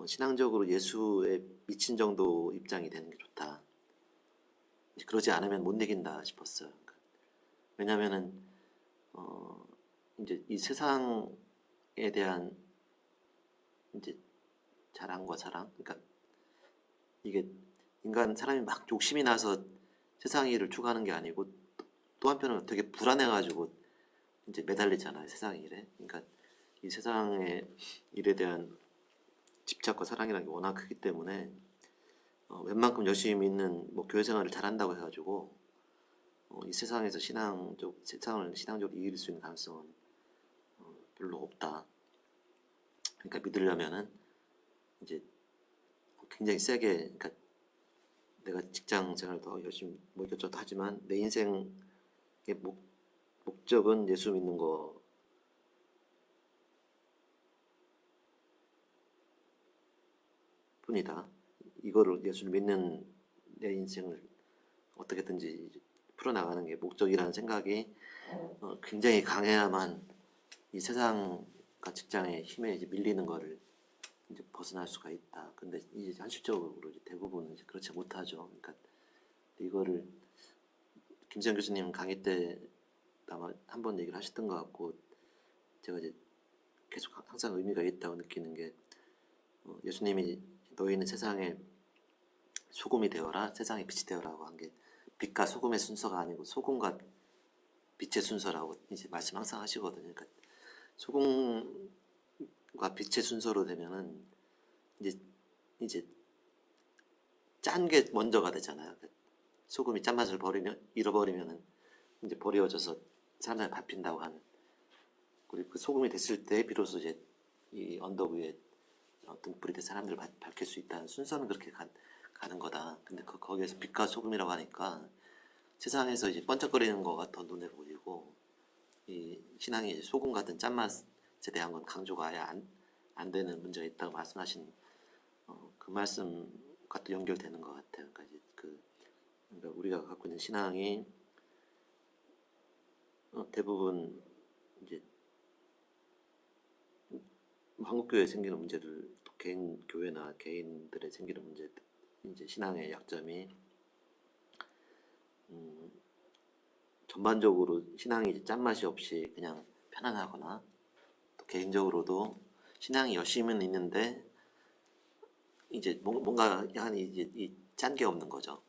신앙적으로 예수에 미친 정도 입장이 되는 게 좋다. 그러지 않으면 못 이긴다 싶었어요. 왜냐면은 이제 이 세상에 대한 이제 자랑과 사랑, 그러니까 이게 사람이 막 욕심이 나서 세상 일을 추구하는 게 아니고, 또 한편은 되게 불안해가지고 이제 매달리잖아요, 세상 일에. 그러니까 이 세상의 일에 대한 집착과 사랑이라는 게 워낙 크기 때문에, 웬만큼 열심히 믿는 뭐 교회 생활을 잘한다고 해가지고 이 세상에서 세상을 신앙적으로 이길 수 있는 가능성은 별로 없다. 그러니까 믿으려면은 이제 굉장히 세게, 그러니까 내가 직장 생활도 열심히 뭐 이것저것 하지만 내 인생의 목적은 예수 믿는 거 뿐이다. 이거를 예수를 믿는 내 인생을 어떻게든지 풀어나가는 게 목적이라는 생각이 굉장히 강해야만 이 세상과 직장의 힘에 이제 밀리는 거를 이제 벗어날 수가 있다. 근데 이제 현실적으로 이제 대부분 이제 그렇지 못하죠. 그러니까 이거를 김수영 교수님 강의 때 아마 한 번 얘기를 하셨던 것 같고, 제가 이제 계속 항상 의미가 있다고 느끼는 게, 예수님이 너희는 세상에 소금이 되어라, 세상에 빛이 되어라고 한 게 빛과 소금의 순서가 아니고 소금과 빛의 순서라고 이제 말씀 항상 하시거든요. 그러니까 소금과 빛의 순서로 되면은 이제 짠 게 먼저가 되잖아요. 그러니까 소금이 짠맛을 잃어버리면은 이제 버려져서 사람들이 밟힌다고 하는. 그리고 그 소금이 됐을 때 비로소 이제 이 언덕 위에 등불이 돼 사람들을 밝힐 수 있다는 순서는 그렇게 가는 거다. 근데 거기에서 빛과 소금이라고 하니까 세상에서 이제 번쩍거리는 거가 더 눈에 보이고 이 신앙이 소금 같은 짠맛에 대한 건 강조가 아예 안 되는 문제가 있다고 말씀하신 그 말씀과 또 연결되는 것 같아요. 그러니까 이제 그러니까 우리가 갖고 있는 신앙이 대부분 이제 한국교회에 생기는 문제를 또 개인 교회나 개인들의 생기는 문제, 이제 신앙의 약점이 전반적으로 신앙이 짠맛이 없이 그냥 편안하거나 또 개인적으로도 신앙이 열심히는 있는데 이제 뭔가 약간 이제 짠 게 없는 거죠.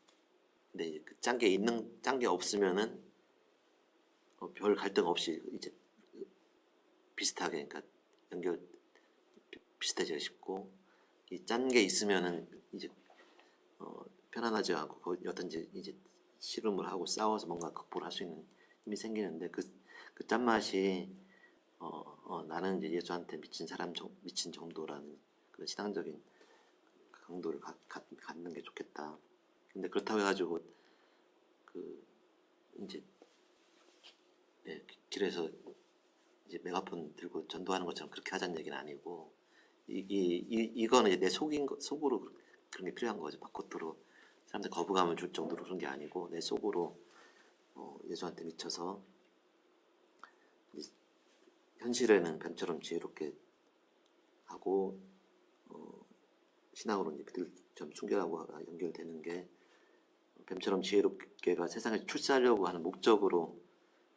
근데 그 짠 게 없으면은 별 갈등 없이 이제 비슷하게 그러니까 비슷해지고 싶고 이 짠 게 있으면은 이제 편안하지 않고 어떤지 이제 씨름을 하고 싸워서 뭔가 극복을 할 수 있는 힘이 생기는데 그 짠맛이 나는 이제 예수한테 미친 정도라는 그런 신앙적인 강도를 갖는 게 좋겠다. 근데 그렇다고 해가지고 그 이제 길에서 이제 메가폰 들고 전도하는 것처럼 그렇게 하자는 얘기는 아니고 이거는 이제 내 속으로 그런 게 필요한 거죠. 바깥으로 사람들 거부감을 줄 정도로 그런 게 아니고 내 속으로 예수한테 미쳐서 현실에는 뱀처럼 지혜롭게 하고 신앙으로 이제 좀 순결하고 연결되는 게 뱀처럼 지혜롭게가 세상에 출세하려고 하는 목적으로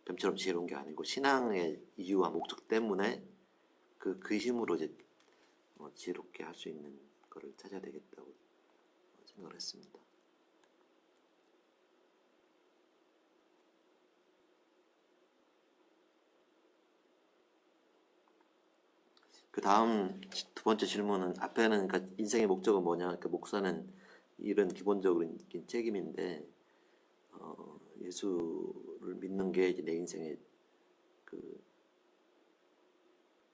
뱀처럼 지혜로운 게 아니고 신앙의 이유와 목적 때문에 그 힘으로 이제 지혜롭게 할 수 있는 거를 찾아야 되겠다고 생각을 했습니다. 그 다음 두 번째 질문은 앞에는 그러니까 인생의 목적은 뭐냐? 그러니까 목사는 이런 기본적으로 책임인데 예수를 믿는 게 이제 내 인생의 그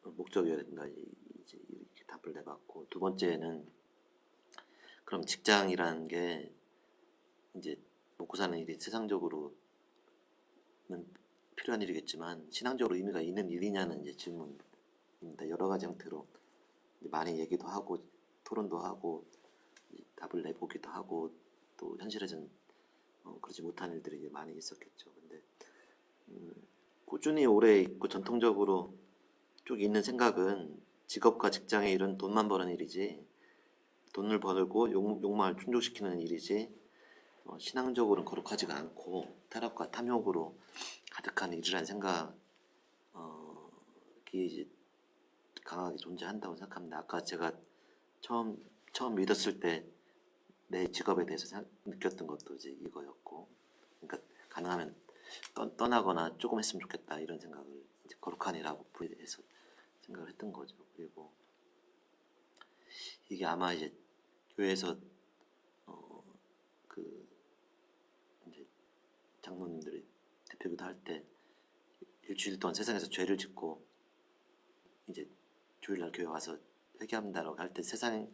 목적이어야 된다. 이제 이렇게 답을 내봤고 두 번째는 그럼 직장이라는 게 이제 먹고 사는 일이 세상적으로는 필요한 일이겠지만 신앙적으로 의미가 있는 일이냐는 이제 질문입니다. 여러 가지 형태로 많이 얘기도 하고 토론도 하고 답을 내보기도 하고 또 현실에서는 그렇지 못한 일들이 이제 많이 있었겠죠. 근데 꾸준히 오래 있고 전통적으로 쭉 있는 생각은 직업과 직장의 일은 돈만 버는 일이지 돈을 벌고 욕망을 충족시키는 일이지 신앙적으로는 거룩하지가 않고 타락과 탐욕으로 가득한 일이라는 생각이 이제 강하게 존재한다고 생각합니다. 아까 제가 처음 믿었을 때 내 직업에 대해서 느꼈던 것도 이제 이거였고, 그러니까 가능하면 떠나거나 조금 했으면 좋겠다 이런 생각을 이제 거룩한 일하고 부해서 생각을 했던 거죠. 그리고 이게 아마 이제 교회에서 그 이제 장로님들이 대표기도 할 때 일주일 동안 세상에서 죄를 짓고 이제 주일날 교회 와서 회개합니다라고 할 때 세상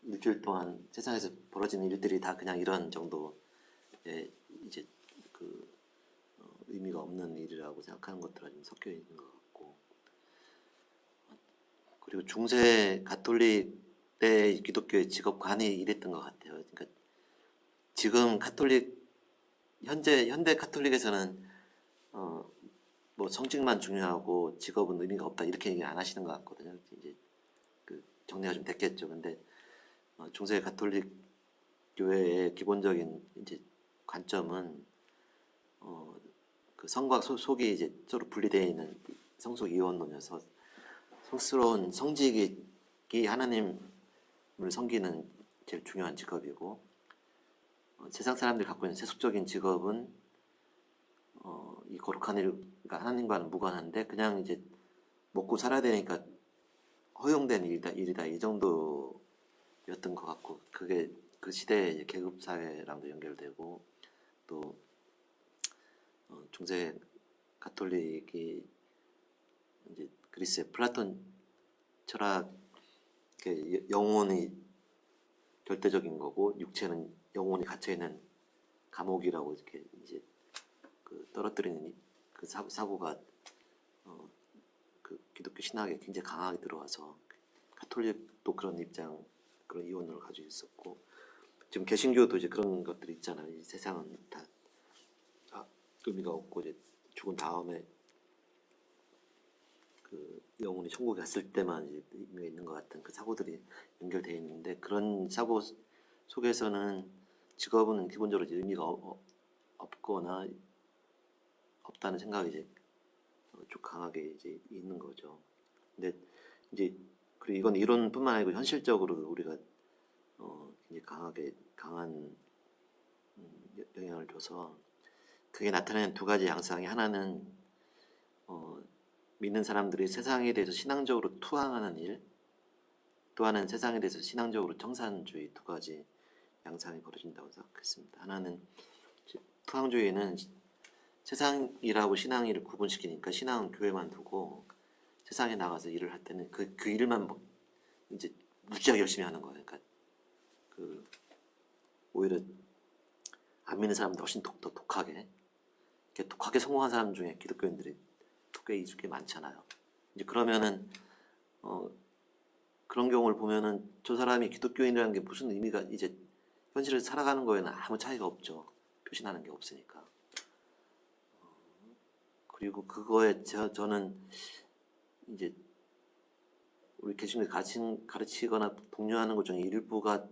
일주일 동안 세상에서 벌어지는 일들이 다 그냥 이런 정도의 이제 그 의미가 없는 일이라고 생각하는 것들이 좀 섞여 있는 것 같고, 그리고 중세 가톨릭 때 기독교의 직업관이 이랬던 것 같아요. 그러니까 지금 현대 가톨릭에서는 뭐 성직만 중요하고 직업은 의미가 없다 이렇게 얘기 안 하시는 것 같거든요. 이제 그 정리가 좀 됐겠죠. 근데 중세 가톨릭 교회의 기본적인 이제 관점은 그 성과 속이 이제 서로 분리되어 있는 성속 이원론이어서 성스러운 성직이 하나님 섬기는 제일 중요한 직업이고 세상 사람들이 갖고 있는 세속적인 직업은 이 거룩한 일, 그러니까 하나님과는 무관한데 그냥 이제 먹고 살아야 되니까 허용된 일이다 이 정도였던 것 같고 그게 그 시대의 계급 사회랑도 연결되고 또 중세 가톨릭이 이제 그리스의 플라톤 철학 영혼이 절대적인 거고 육체는 영혼이 갇혀 있는 감옥이라고 이렇게 이제 그 떨어뜨리는 그 사고가 그 기독교 신학에 굉장히 강하게 들어와서 가톨릭도 그런 입장 그런 이론을 가지고 있었고 지금 개신교도 이제 그런 것들이 있잖아요. 이 세상은 다 의미가 없고 이제 죽은 다음에 그 영혼이 천국에 갔을 때만 이제 의미가 있는 것 같은 그 사고들이 연결되어 있는데 그런 사고 속에서는 직업은 기본적으로 이제 의미가 없거나 없다는 생각이 이제 좀 강하게 이제 있는 거죠. 근데 이제 그리고 이건 이론뿐만 아니고 현실적으로 우리가 굉장히 강한 영향을 줘서 그게 나타내는 두 가지 양상이 하나는 믿는 사람들이 세상에 대해서 신앙적으로 투항하는 일, 또 하나는 세상에 대해서 신앙적으로 청산주의 두 가지 양상이 벌어진다고 생각했습니다. 하나는 투항주의는 세상이라고 신앙일을 구분시키니까 신앙은 교회만 두고 세상에 나가서 일을 할 때는 그 일만 뭐 이제 무지하게 열심히 하는 거예요. 그러니까 그 오히려 안 믿는 사람들 훨씬 더 독하게 성공한 사람 중에 기독교인들이 꽤 많잖아요. 이제 그러면은 그런 경우를 보면은 저 사람이 기독교인이라는 게 무슨 의미가 이제 현실을 살아가는 거에는 아무 차이가 없죠. 표신하는 게 없으니까. 그리고 그거에 저는 이제 우리 개신교 가르치거나 독려하는 것 중에 일부가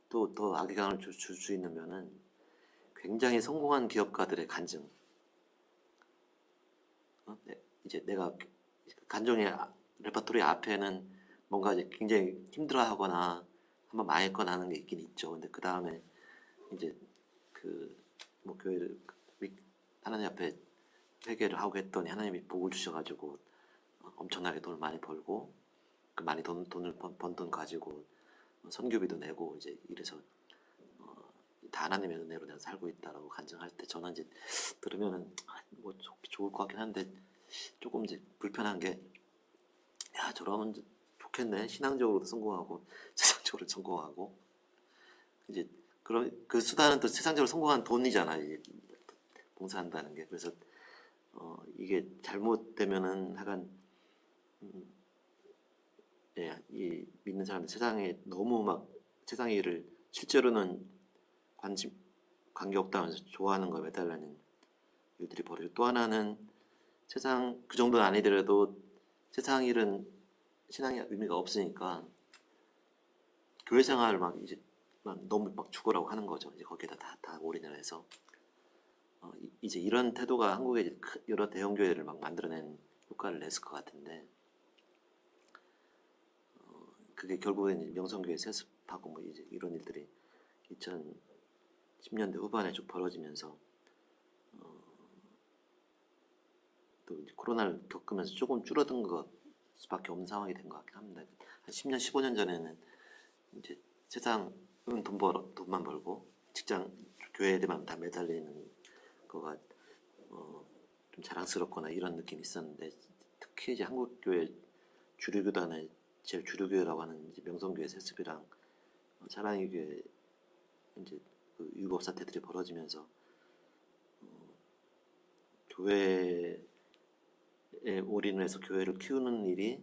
또 더 악영향을 줄 수 있는 면은 굉장히 성공한 기업가들의 간증. 이제 내가 간증의 레퍼토리 앞에는 뭔가 이제 굉장히 힘들어하거나 한번 망했거나 하는 게 있긴 있죠. 근데 그 다음에 이제 그 뭐 교회를 하나님 앞에 회개를 하고 했더니 하나님이 복을 주셔가지고 엄청나게 돈을 많이 벌고 그 많이 돈을 번 돈 가지고 선교비도 내고 이제 이래서 다 하나님의 은혜로 내가 살고 있다라고 간증할 때 저는 이제 들으면은 뭐 좋을 것 같긴 한데 조금 이제 불편한 게 야 저러면 좋겠네 신앙적으로도 성공하고 세상적으로 성공하고 이제 그런 그 수단은 또 세상적으로 성공한 돈이잖아요. 봉사한다는 게 그래서 이게 잘못되면은 하여간 이 믿는 사람들 세상에 너무 막 세상의 일을 실제로는 관계 없다면서 좋아하는 거에 매달리는 일들이 벌어지고 또 하나는 세상 그 정도는 아니더라도 세상 일은 신앙의 의미가 없으니까 교회 생활을 막 이제 너무 막 죽으라고 하는 거죠. 이제 거기에다 다 올인을 해서 이제 이런 태도가 한국에 이제 여러 대형 교회를 막 만들어낸 효과를 냈을 것 같은데 그게 결국엔 명성교회 세습하고 뭐 이제 이런 일들이 2010년대 후반에 쭉 벌어지면서 또 이제 코로나를 겪으면서 조금 줄어든 것 수밖에 없는 상황이 된 것 같긴 합니다. 한 10년, 15년 전에는 이제 세상은 돈만 벌고 직장, 교회에만 다 매달리는 거가 좀 자랑스럽거나 이런 느낌이 있었는데 특히 이제 한국교회 주류교단의 제일 주류교회라고 하는 이제 명성교회 세습이랑 사랑의 교회 이제 그 율법 사태들이 벌어지면서 교회에 올인을 해서 교회를 키우는 일이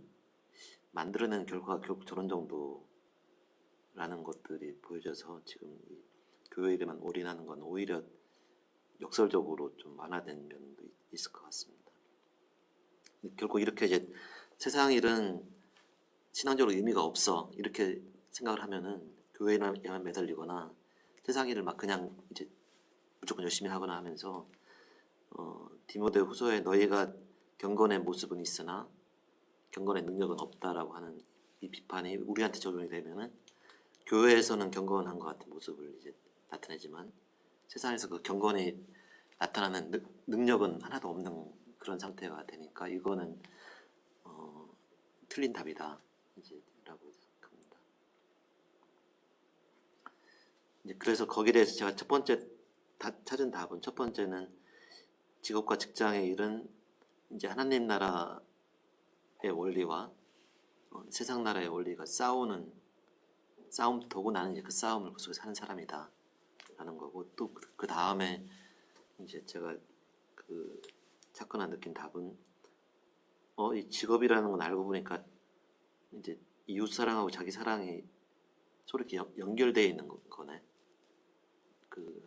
만들어낸 결과가 결국 저런 정도라는 것들이 보여져서 지금 이 교회 일에만 올인하는 건 오히려 역설적으로 좀 완화된 면도 있을 것 같습니다. 결국 이렇게 이제 세상 일은 신앙적으로 의미가 없어 이렇게 생각을 하면은 교회에만 매달리거나 세상 일을 막 그냥 이제 무조건 열심히 하거나 하면서 디모데 후서에 너희가 경건의 모습은 있으나 경건의 능력은 없다라고 하는 이 비판이 우리한테 적용이 되면은 교회에서는 경건한 것 같은 모습을 이제 나타내지만 세상에서 그 경건이 나타나는 능력은 하나도 없는 그런 상태가 되니까 이거는 틀린 답이다 이제라고 생각합니다. 이제 그래서 거기에 대해서 제가 첫 번째 찾은 답은 첫 번째는 직업과 직장의 일은 이제 하나님 나라의 원리와 세상 나라의 원리가 싸움터고 나는 이제 그 싸움을 그 속에서 하는 사람이다 라는 거고 또 그 다음에 이제 제가 그 찾거나 느낀 답은 이 직업이라는 건 알고 보니까 이제 이웃 사랑하고 자기 사랑이 서로 이렇게 연결되어 있는 거네.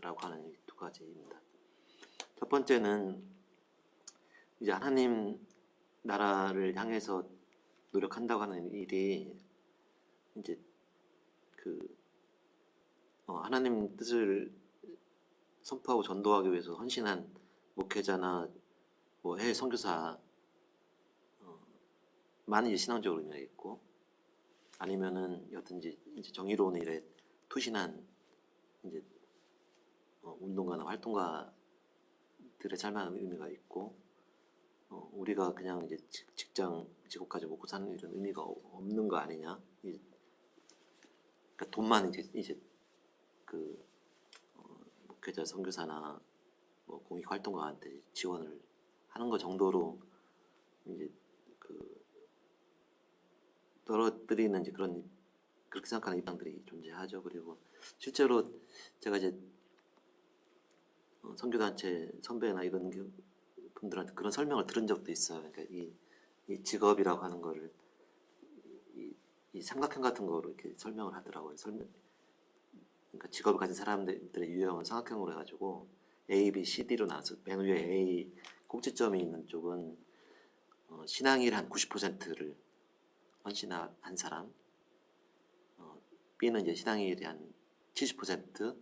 라고 하는 이 두 가지입니다. 첫 번째는 이제 하나님 나라를 향해서 노력한다고 하는 일이 이제 하나님 뜻을 선포하고 전도하기 위해서 헌신한 목회자나 뭐 해외 선교사 많은 이제 신앙적으로 의미가 있고 아니면은 여든지 이제 정의로운 일에 투신한 이제 운동가나 활동가들의 삶의 의미가 있고 우리가 그냥 이제 직업까지 먹고 사는 일은 의미가 없는 거 아니냐? 그러니까 돈만 이제 그 목회자 선교사나 뭐 공익 활동가한테 지원을 하는 것 정도로 이제 떨어뜨리는 이제 그렇게 생각하는 입장들이 존재하죠. 그리고 실제로 제가 이제 선교단체 선배나 이런 분들한테 그런 설명을 들은 적도 있어요. 그러니까 이 직업이라고 하는 거를 이 삼각형 같은 거로 이렇게 설명을 하더라고요. 그러니까 직업을 가진 사람들의 유형은 삼각형으로 해가지고 A, B, C, D로 나눠서 맨 위에 A 꼭지점이 있는 쪽은 신앙일 한 90%를 헌신한 사람, B는 이제 신앙일이 한 70%,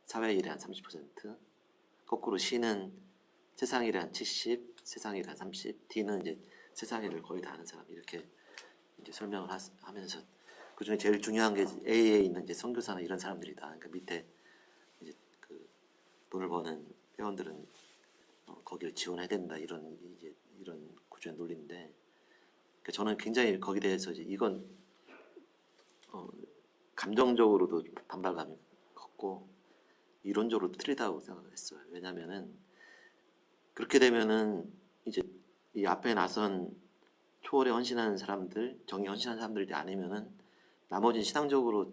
사회일이 한 30%, 거꾸로 C는 세상일이 한 70, 세상일이 한 30, D는 이제 세상일을 거의 다 하는 사람 이렇게 이제 설명을 하면서 그 중에 제일 중요한 게 A에 있는 이제 선교사나 이런 사람들이다. 그러니까 밑에 이제 그 돈을 버는 회원들은 거기를 지원해야 된다 이런 구조의 논리인데, 그러니까 저는 굉장히 거기에 대해서 이제 이건 감정적으로도 반발감이 컸고 이론적으로 틀리다고 생각을 했어요. 왜냐면은 그렇게 되면은 이제 이 앞에 나선 초월에 헌신하는 사람들, 정의 헌신하는 사람들이 아니면은 나머지는 신앙적으로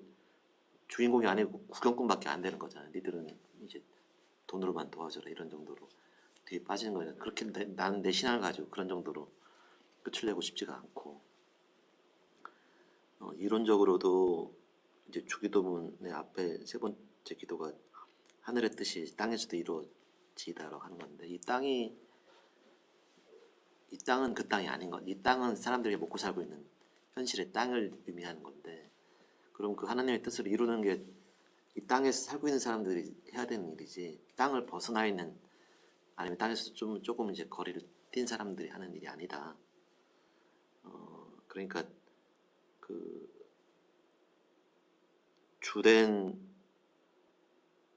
주인공이 아니고 구경꾼밖에 안 되는 거잖아요. 니들은 이제 돈으로만 도와줘라 이런 정도로 뒤에 빠지는 거예요. 그렇게 나는 내 신앙을 가지고 그런 정도로 끝을 내고 싶지가 않고 이론적으로도 이제 주기도문의 앞에 세 번째 기도가 하늘의 뜻이 땅에서도 이루어지다라고 하는 건데 이 땅은 그 땅이 아닌 것. 이 땅은 사람들이 먹고 살고 있는 현실의 땅을 의미하는 건데 그럼 그 하나님의 뜻을 이루는 게 이 땅에서 살고 있는 사람들이 해야 되는 일이지 땅을 벗어나 있는 아니면 땅에서 조금 이제 거리를 뛴 사람들이 하는 일이 아니다. 그러니까 그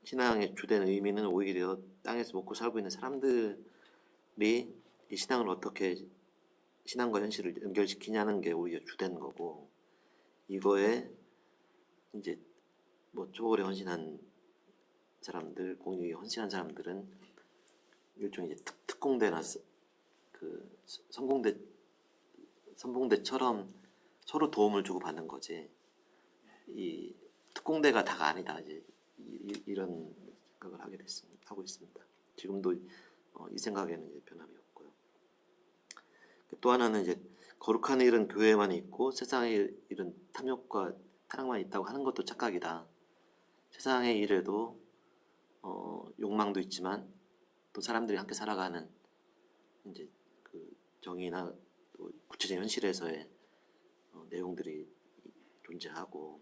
신앙의 주된 의미는 오히려 땅에서 먹고 살고 있는 사람들이 이 신앙을 어떻게 신앙과 현실을 연결시키냐는 게 오히려 주된 거고 이거에 이제 뭐 초월에 헌신한 사람들, 공익에 헌신한 사람들은 일종의 이제 특공대나 그 선봉대처럼 서로 도움을 주고 받는 거지. 이 특공대가 다가 아니다. 이제 이런 생각을 하고 있습니다. 지금도 이 생각에는 이제 변함이 없고요. 또 하나는 이제 거룩한 일은 교회만 있고 세상의 일은 탐욕과 타락만 있다고 하는 것도 착각이다. 세상의 일에도 욕망도 있지만 또 사람들이 함께 살아가는 이제 그 정의나 또 구체적 현실에서의 내용들이 존재하고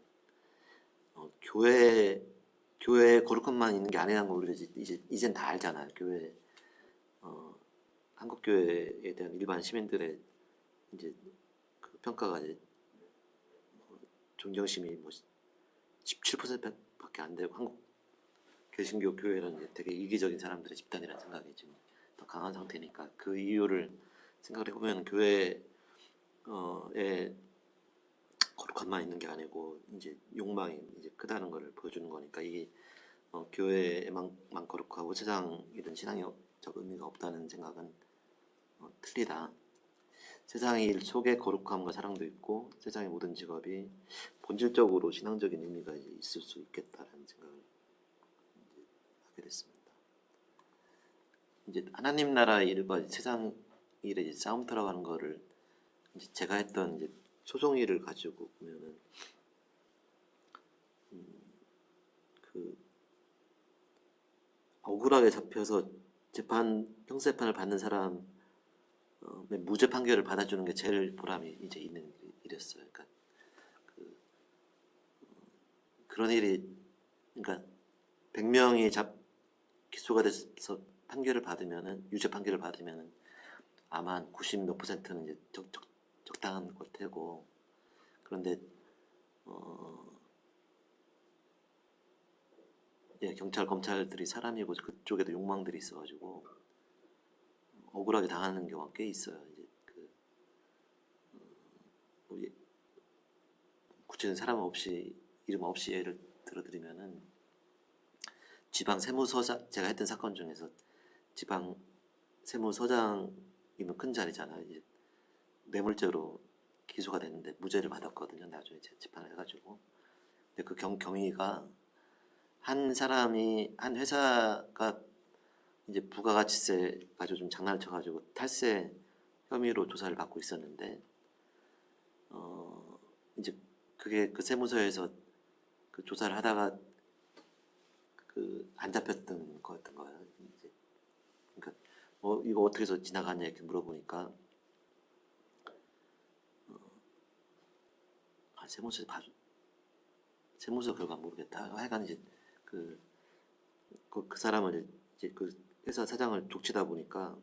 교회에 거룩함만 있는 게 아니라는 걸 우리가 이젠 다 알잖아요. 한국 교회에 대한 일반 시민들의 이제 그 평가가 이제 존경심이 뭐 17%밖에 안 되고 한국 개신교 교회는 이제 되게 이기적인 사람들의 집단이라는 생각이 지금 더 강한 상태니까 그 이유를 생각을 해보면 교회에 거룩함만 있는 게 아니고 이제 욕망이 이제 크다는 걸 보여주는 거니까 이게 교회에만 거룩하고 세상이든 신앙적 의미가 없다는 생각은 틀리다. 세상의 일 속에 거룩함과 사랑도 있고 세상의 모든 직업이 본질적으로 신앙적인 의미가 이제 있을 수 있겠다라는 생각을 이제 하게 됐습니다. 이제 하나님 나라 일과 세상 일에 이제 싸움터라고 하는 거를 이제 제가 했던 이제 소송 일을 가지고 보면은 그 억울하게 잡혀서 형사재판을 받는 사람 무죄 판결을 받아주는 게 제일 보람이 이제 있는 일이었어요. 그러니까 그런 일이 그러니까 100명이 기소가 돼서 판결을 받으면은 유죄 판결을 받으면은 아마 한 90 몇 %는 이제 적당한 걸 테고 그런데 예, 경찰 검찰들이 사람이고 그쪽에도 욕망들이 있어가지고 억울하게 당하는 경우가 꽤 있어요. 이제 우리 구체적인 사람 없이 이름 없이 예를 들어드리면은 지방 세무서장 제가 했던 사건 중에서 지방 세무서장이면 큰 자리잖아요. 이제 뇌물죄로 기소가 됐는데 무죄를 받았거든요. 나중에 재판을 해가지고. 근데 그 경위가 한 회사가 이제 부가가치세 가지고 좀 장난을 쳐가지고 탈세 혐의로 조사를 받고 있었는데 이제 그게 그 세무서에서 그 조사를 하다가 그 안 잡혔던 거였던 거예요. 이제 그러니까 이거 어떻게 해서 지나갔냐 이렇게 물어보니까 세무서 결과 모르겠다. 하여간 이제 그 사람을 이제 그 회사 사장을 족치다 보니까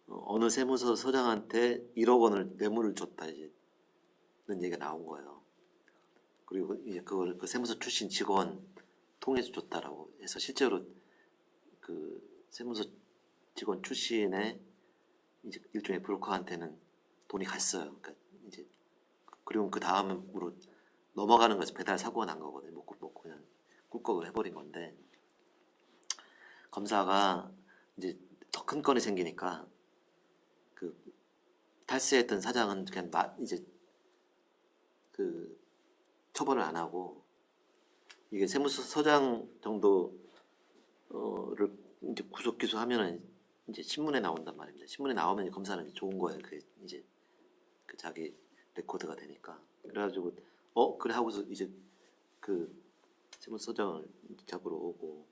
어느 세무서 서장한테 1억 원을 뇌물을 줬다 이제는 얘기가 나온 거예요. 그리고 이제 그걸 그 세무서 출신 직원 통해서 줬다라고 해서 실제로 그 세무서 직원 출신의 이제 일종의 브로커한테는 돈이 갔어요. 그러니까 이제 그리고 그 다음으로 넘어가는 거에서 배달 사고가 난 거거든요. 먹고 그냥 꿀꺽을 해버린 건데 검사가 이제 더 큰 건이 생기니까 그 탈세했던 사장은 그냥 이제 그 처벌을 안 하고 이게 세무서장 정도를 이제 구속 기소하면은 이제 신문에 나온단 말입니다. 신문에 나오면 검사는 이제 좋은 거예요. 그 이제 그 자기 레코드가 되니까. 그래가지고 그래 하고서 이제 그 세무서장을 잡으러 오고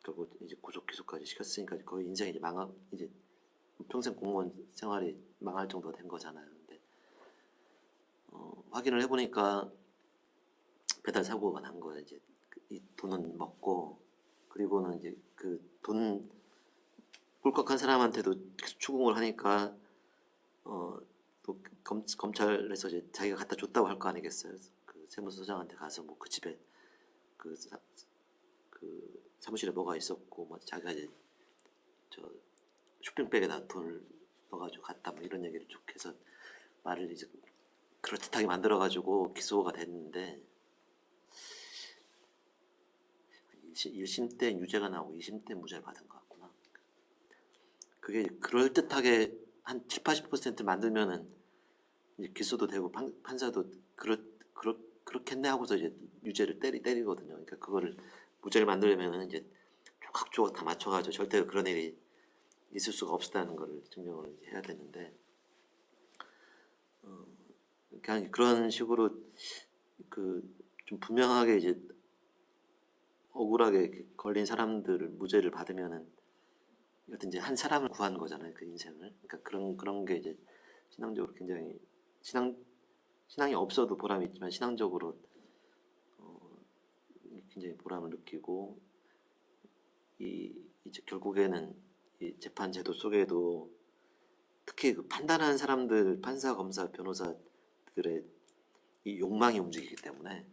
결국 이제 구속 기소까지 시켰으니까 거의 인생이 이제 평생 공무원 생활이 망할 정도가 된 거잖아요. 근데 확인을 해보니까 배달 사고가 난 거예요. 이제 이 돈은 먹고 그리고는 이제 그 돈 꿀꺽한 사람한테도 계속 추궁을 하니까 또 검찰에서 이제 자기가 갖다 줬다고 할 거 아니겠어요. 그 세무서장한테 가서 뭐 그 집에 그 사무실에 뭐가 있었고 뭐 자기가 이제 저 쇼핑백에다 돈을 넣어가지고 갔다 뭐 이런 얘기를 쭉 해서 말을 이제 그럴듯하게 만들어가지고 기소가 됐는데 1심 때 유죄가 나오고 2심 때 무죄를 받은 것 같구나. 그게 그럴듯하게 한 7, 80% 만들면은 이제 기소도 되고 판사도 그렇겠네 하고서 이제 유죄를 때리거든요. 그러니까 그거를 무죄를 만들려면은 이제 조각조각 다 맞춰가지고 절대 그런 일이 있을 수가 없다는 걸 증명을 해야 되는데 그냥 그런 식으로 그 좀 분명하게 이제 억울하게 걸린 사람들을 무죄를 받으면은 여튼 이제 한 사람을 구한 거잖아요. 그 인생을. 그러니까 그런 게 이제 신앙적으로 굉장히 신앙이 없어도 보람이 있지만 신앙적으로 굉장히 보람을 느끼고 이제 결국에는 이 재판 제도 속에도 특히 그 판단하는 사람들 판사, 검사, 변호사들의 이 욕망이 움직이기 때문에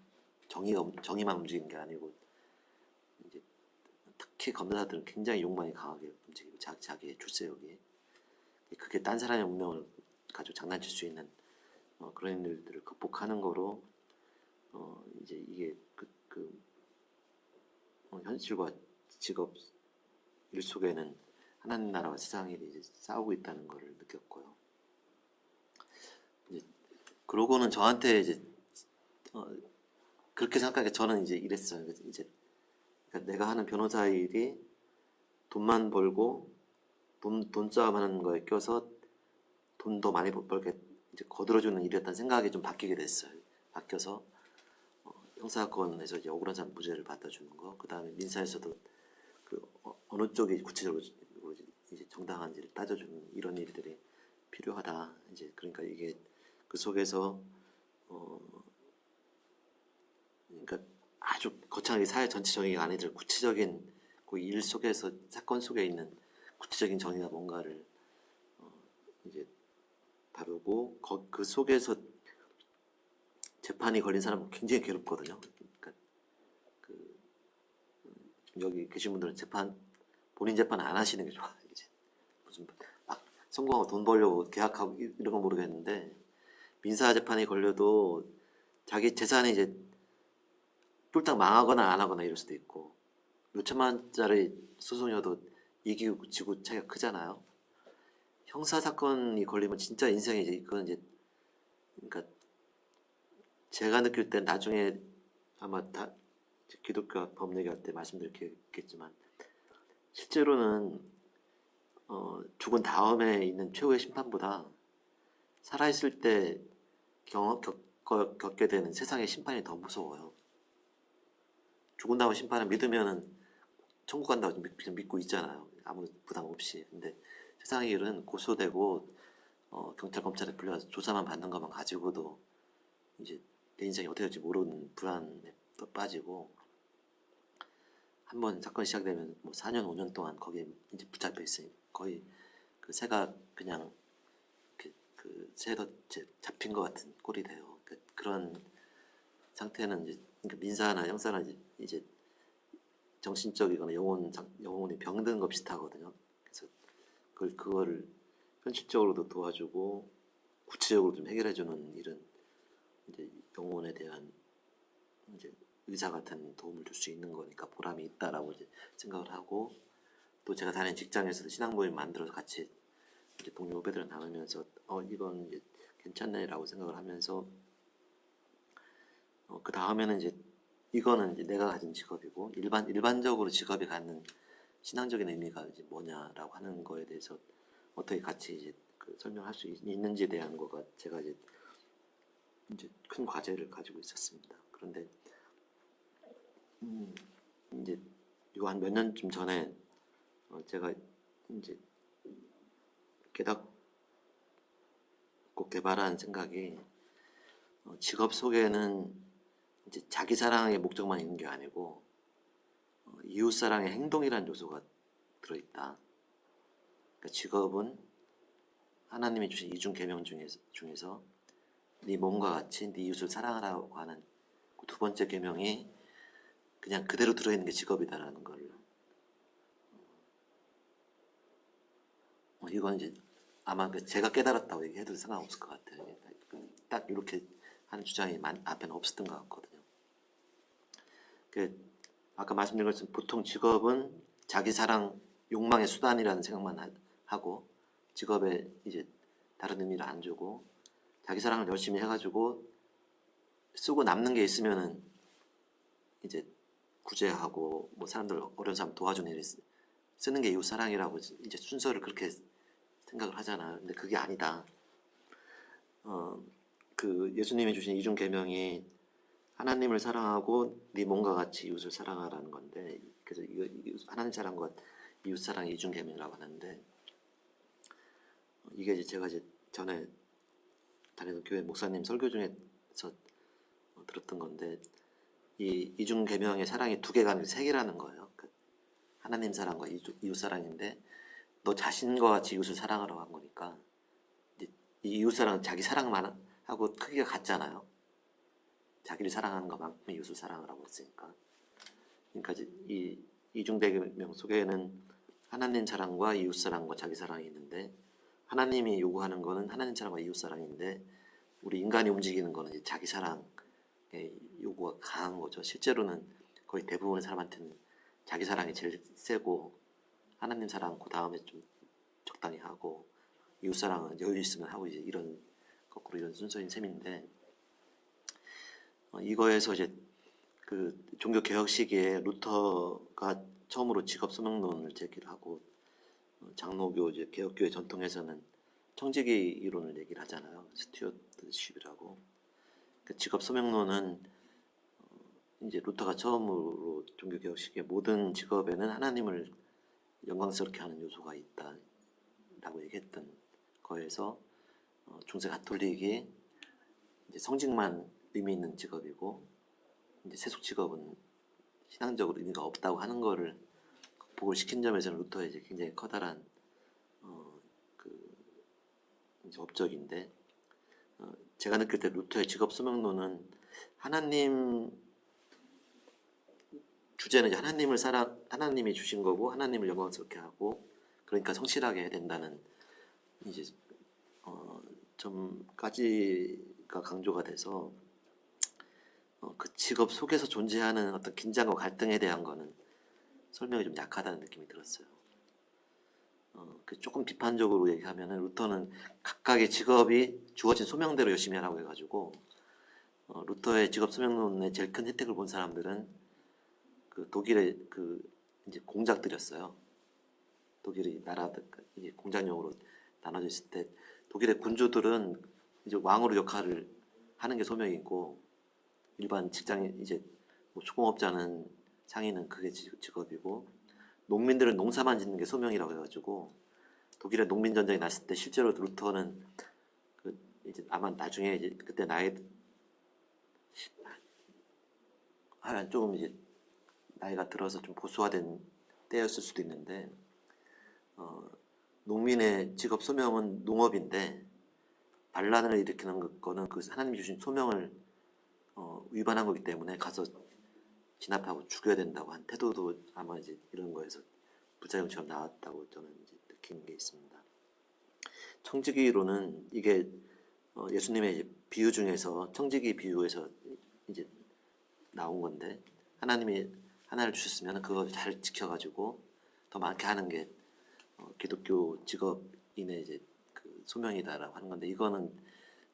정의만 움직이는 게 아니고 이제 특히 검사들은 굉장히 욕망이 강하게 움직이고 자기의 출세욕이 그게 딴 사람의 운명을 가지고 장난칠 수 있는 그런 일들을 극복하는 거로 이제 이게 현실과 직업 일 속에는 하나님 나라와 세상이 이제 싸우고 있다는 걸 느꼈고요. 이제 그러고는 저한테 이제 그렇게 생각하니까 저는 이제 이랬어요. 이제 그러니까 내가 하는 변호사 일이 돈만 벌고 돈 싸움하는 거에 껴서 돈 더 많이 벌게 이제 거들어주는 일이었다는 생각이 좀 바뀌게 됐어요. 바뀌어서 형사건에서 이제 억울한 사람 무죄를 받아주는 거, 그 다음에 민사에서도 그 어느 쪽이 구체적으로 이제 정당한지를 따져주는 이런 일들이 필요하다. 이제 그러니까 이게 그 속에서 그러니까 아주 거창하게 사회 전체 정의가 아니더라도 구체적인 그 일 속에서 사건 속에 있는 구체적인 정의가 뭔가를 이제 다루고 그 속에서 재판이 걸린 사람은 굉장히 괴롭거든요. 그러니까 여기 계신 분들은 본인 재판 안 하시는 게 좋아요. 이제 무슨 막 성공하고 돈 벌려고 계약하고 이런 건 모르겠는데 민사 재판이 걸려도 자기 재산이 이제 쫄딱 망하거나 안 하거나 이럴 수도 있고 몇 천만 원짜리 소송이어도 이기고 지고 차이가 크잖아요. 형사 사건이 걸리면 진짜 인생이 이제 그건 이제 그러니까 제가 느낄 때 나중에 아마 다 기독교 법 얘기할 때 말씀드렸겠지만 실제로는 죽은 다음에 있는 최후의 심판보다 살아있을 때 겪게 되는 세상의 심판이 더 무서워요. 죽은 다음 심판을 믿으면은 천국 간다고 믿고 있잖아요. 아무 부담 없이. 근데 세상의 일은 고소되고 경찰 검찰에 불려서 조사만 받는 것만 가지고도 이제 내 인생이 어떻게 될지 모르는 불안에 빠지고 한번 사건이 시작되면 뭐 4년 5년 동안 거기에 이제 붙잡혀 있으니 거의 그 새가 그냥 그 새도 잡힌 것 같은 꼴이 돼요. 그런 상태는 이제 그러니까 민사나 형사나 이제 정신적이거나 영혼이 병든 거 비슷하거든요. 그래서 그거를 현실적으로도 도와주고 구체적으로 좀 해결해주는 일은 이제 영혼에 대한 이제 의사 같은 도움을 줄 수 있는 거니까 보람이 있다라고 이제 생각을 하고 또 제가 다니는 직장에서도 신앙 모임 만들어서 같이 이제 동료 후배들을 나누면서 이건 이제 괜찮네라고 생각을 하면서 그 다음에는 이제 이거는 이제 내가 가진 직업이고 일반적으로 직업이 갖는 신앙적인 의미가 이제 뭐냐라고 하는 거에 대해서 어떻게 같이 이제 설명할 수 있는지에 대한 거가 제가 이제 큰 과제를 가지고 있었습니다. 그런데 이제 이거 한 몇 년쯤 전에 제가 이제 깨닫고 개발한 생각이 직업 속에는 이제 자기 사랑의 목적만 있는 게 아니고 이웃 사랑의 행동이라는 요소가 들어있다. 그러니까 직업은 하나님이 주신 이중 계명 중에서 네 몸과 같이 네 이웃을 사랑하라고 하는 두 번째 계명이 그냥 그대로 들어있는 게 직업이다라는 걸 이건 이제 아마 제가 깨달았다고 얘기해도 상관없을 것 같아요. 딱 이렇게 하는 주장이 앞에는 없었던 것 같거든요. 아까 말씀드린 것처럼 보통 직업은 자기 사랑 욕망의 수단이라는 생각만 하고 직업에 이제 다른 의미를 안 주고 자기 사랑을 열심히 해가지고 쓰고 남는 게 있으면은 이제 구제하고 뭐 사람들 어려운 사람 도와주는 일에 쓰는 게 이웃 사랑이라고 이제 순서를 그렇게 생각을 하잖아요. 근데 그게 아니다. 그 예수님이 주신 이중 계명이 하나님을 사랑하고 네 몸과 같이 이웃을 사랑하라는 건데 그래서 이거 하나님 사랑과 이웃 사랑의 이중 계명이라고 하는데 이게 이제 제가 이제 전에 다니던 교회 목사님 설교 중에서 들었던 건데 이 이중 계명의 사랑이 두 개가 아니라 세 개라는 거예요. 하나님 사랑과 이웃 사랑인데 너 자신과 같이 이웃을 사랑하라고 한 거니까 이 이웃 사랑은 자기 사랑만 하고 크기가 같잖아요. 자기를 사랑하는 것만큼 이웃을 사랑을 하고 있으니까. 그러니까 이제 이 이중대명 속에는 하나님 사랑과 이웃 사랑과 자기 사랑이 있는데, 하나님이 요구하는 거는 하나님 사랑과 이웃 사랑인데 우리 인간이 움직이는 거는 이제 자기 사랑의 요구가 강한 거죠. 실제로는 거의 대부분의 사람한테는 자기 사랑이 제일 세고, 하나님 사랑 그 다음에 좀 적당히 하고, 이웃 사랑은 여유 있으면 하고, 이제 이런 거꾸로 이런 순서인 셈인데, 이거에서 이제 그 종교 개혁 시기에 루터가 처음으로 직업 소명론을 제기를 하고, 장로교 이제 개혁교회 전통에서는 청지기 이론을 얘기를 하잖아요. 스튜어드십이라고. 그 직업 소명론은 이제 루터가 처음으로 종교 개혁 시기에 모든 직업에는 하나님을 영광스럽게 하는 요소가 있다라고 얘기했던 거에서, 중세 가톨릭이 이제 성직만 의미 있는 직업이고 이제 세속 직업은 신앙적으로 의미가 없다고 하는 거를 극복을 시킨 점에서는 루터의 이제 굉장히 커다란 그 이제 업적인데, 제가 느낄 때 루터의 직업 소명론은 하나님 주제는 이제 하나님이 주신 거고 하나님을 영광스럽게 하고, 그러니까 성실하게 해야 된다는 이제 점까지가 강조가 돼서, 그 직업 속에서 존재하는 어떤 긴장과 갈등에 대한 거는 설명이 좀 약하다는 느낌이 들었어요. 그 조금 비판적으로 얘기하면은 루터는 각각의 직업이 주어진 소명대로 열심히 하라고 해가지고, 루터의 직업 소명론의 제일 큰 혜택을 본 사람들은 그 독일의 그 이제 공작들이었어요. 독일이 나라들 이게 공작용으로 나눠져 있을 때 독일의 군주들은 이제 왕으로 역할을 하는 게 소명이고, 일반 직장인 이제 뭐 초공업자는 상인은 그게 직업이고, 농민들은 농사만 짓는 게 소명이라고 해가지고 독일의 농민 전쟁이 났을 때 실제로 루터는 그 이제 아마 나중에 이제 그때 조금 이제 나이가 들어서 좀 보수화된 때였을 수도 있는데, 농민의 직업 소명은 농업인데 반란을 일으키는 거는 그 하나님이 주신 소명을 위반한 거기 때문에 가서 진압하고 죽여야 된다고 한 태도도 아마 이제 이런 거에서 부작용처럼 나왔다고 저는 이제 느낀 게 있습니다. 청지기로는 이게 예수님의 이제 비유 중에서 청지기 비유에서 이제 나온 건데, 하나님이 하나를 주셨으면 그걸 잘 지켜가지고 더 많게 하는 게 기독교 직업인의 이제 그 소명이다라고 하는 건데, 이거는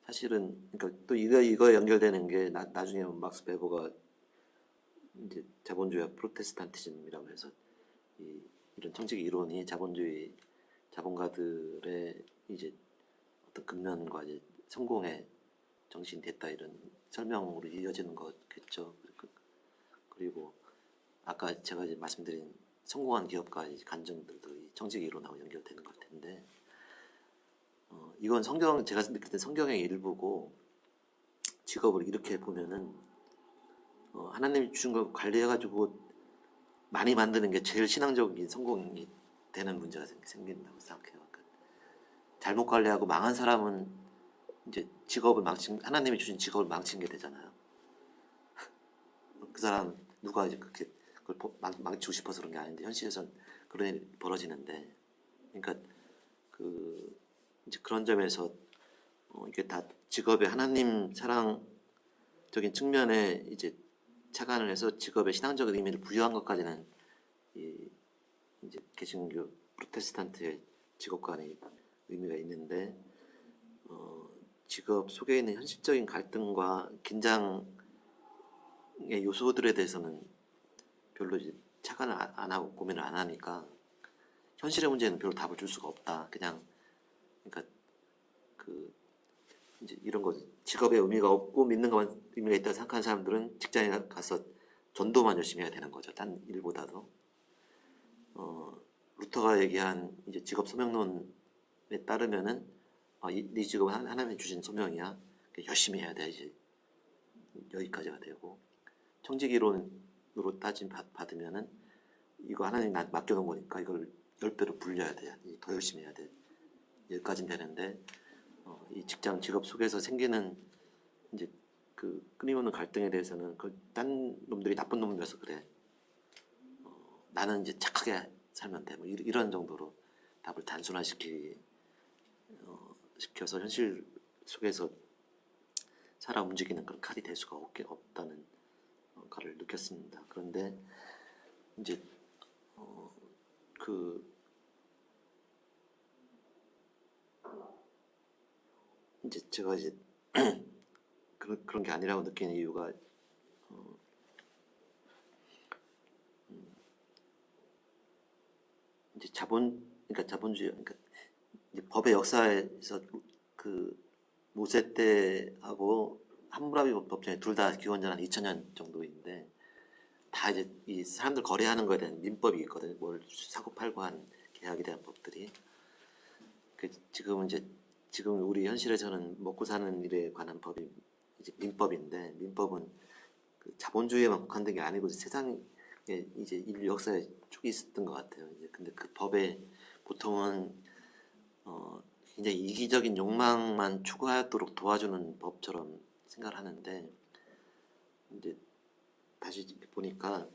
사실은 그러니까 또 이거 연결되는 게 나중에 막스 베버가 이제 자본주의와 프로테스탄티즘이라고 해서 이런 청지기 이론이 자본가들의 이제 어떤 근면과 이제 성공의 정신이 됐다, 이런 설명으로 이어지는 거겠죠. 그리고 아까 제가 이제 말씀드린 성공한 기업가 이제 간증들도 이 청지기 이론하고 연결되는 것 텐데, 이건 제가 느낄 때 성경의 일부고, 직업을 이렇게 보면은 하나님이 주신 걸 관리해가지고 많이 만드는 게 제일 신앙적인 성공이 되는 문제가 생긴다고 생각해요. 그러니까 잘못 관리하고 망한 사람은 이제 하나님이 주신 직업을 망친 게 되잖아요. 그 사람 누가 이제 그렇게 그걸 망치고 싶어서 그런 게 아닌데, 현실에선 그런 일이 벌어지는데, 그러니까 그 이제 그런 점에서 이게 다 직업의 하나님 사랑적인 측면에 이제 착안을 해서 직업의 신앙적인 의미를 부여한 것까지는 이제 개신교 프로테스탄트의 직업관의 의미가 있는데, 직업 속에 있는 현실적인 갈등과 긴장의 요소들에 대해서는 별로 이제 착안을 안 하고 고민을 안 하니까 현실의 문제는 별로 답을 줄 수가 없다. 그냥 그러니까 그 이제 이런 거 직업에 의미가 없고 믿는 것만 의미가 있다고 생각하는 사람들은 직장에 가서 전도만 열심히 해야 되는 거죠. 딴 일보다도. 루터가 얘기한 이제 직업 소명론에 따르면은 네 직업은 하나님이 주신 소명이야. 열심히 해야 돼. 이제 여기까지가 되고, 청지기론으로 받으면은 이거 하나님 나한테 맡겨놓은 거니까 이걸 10배로 불려야 돼. 더 열심히 해야 돼. 여기까지는 되는데, 이 직업 속에서 생기는 이제 그 끊임없는 갈등에 대해서는 그 딴 놈들이 나쁜 놈이라서 그래. 나는 이제 착하게 살면 돼. 뭐 이런 정도로 답을 시켜서 현실 속에서 살아 움직이는 그런 칼이 될 수가 없다는 거를 느꼈습니다. 그런데 이제 그 이제 제가 이제 그런 게 아니라고 느끼는 이유가 이제 자본주의, 그러니까 이제 법의 역사에서 그 모세 때하고 함무라비 법정에 둘 다 기원전 한 2000년 정도인데 다 이제 이 사람들 거래하는 거에 대한 민법이 있거든요. 뭘 사고 팔고 한 계약에 대한 법들이. 지금 우리 현실에서는 먹고 사는 일에 관한 법이 이제 민법인데 민법은 그 자본주의에만 국한된 게 아니고 세상에 이제 인류 역사에 쭉 있었던 것 같아요. 이제 근데 그 법에 보통은 굉장히 이기적인 욕망만 추구하도록 도와주는 법처럼 생각을 하는데 이제 다시 보니까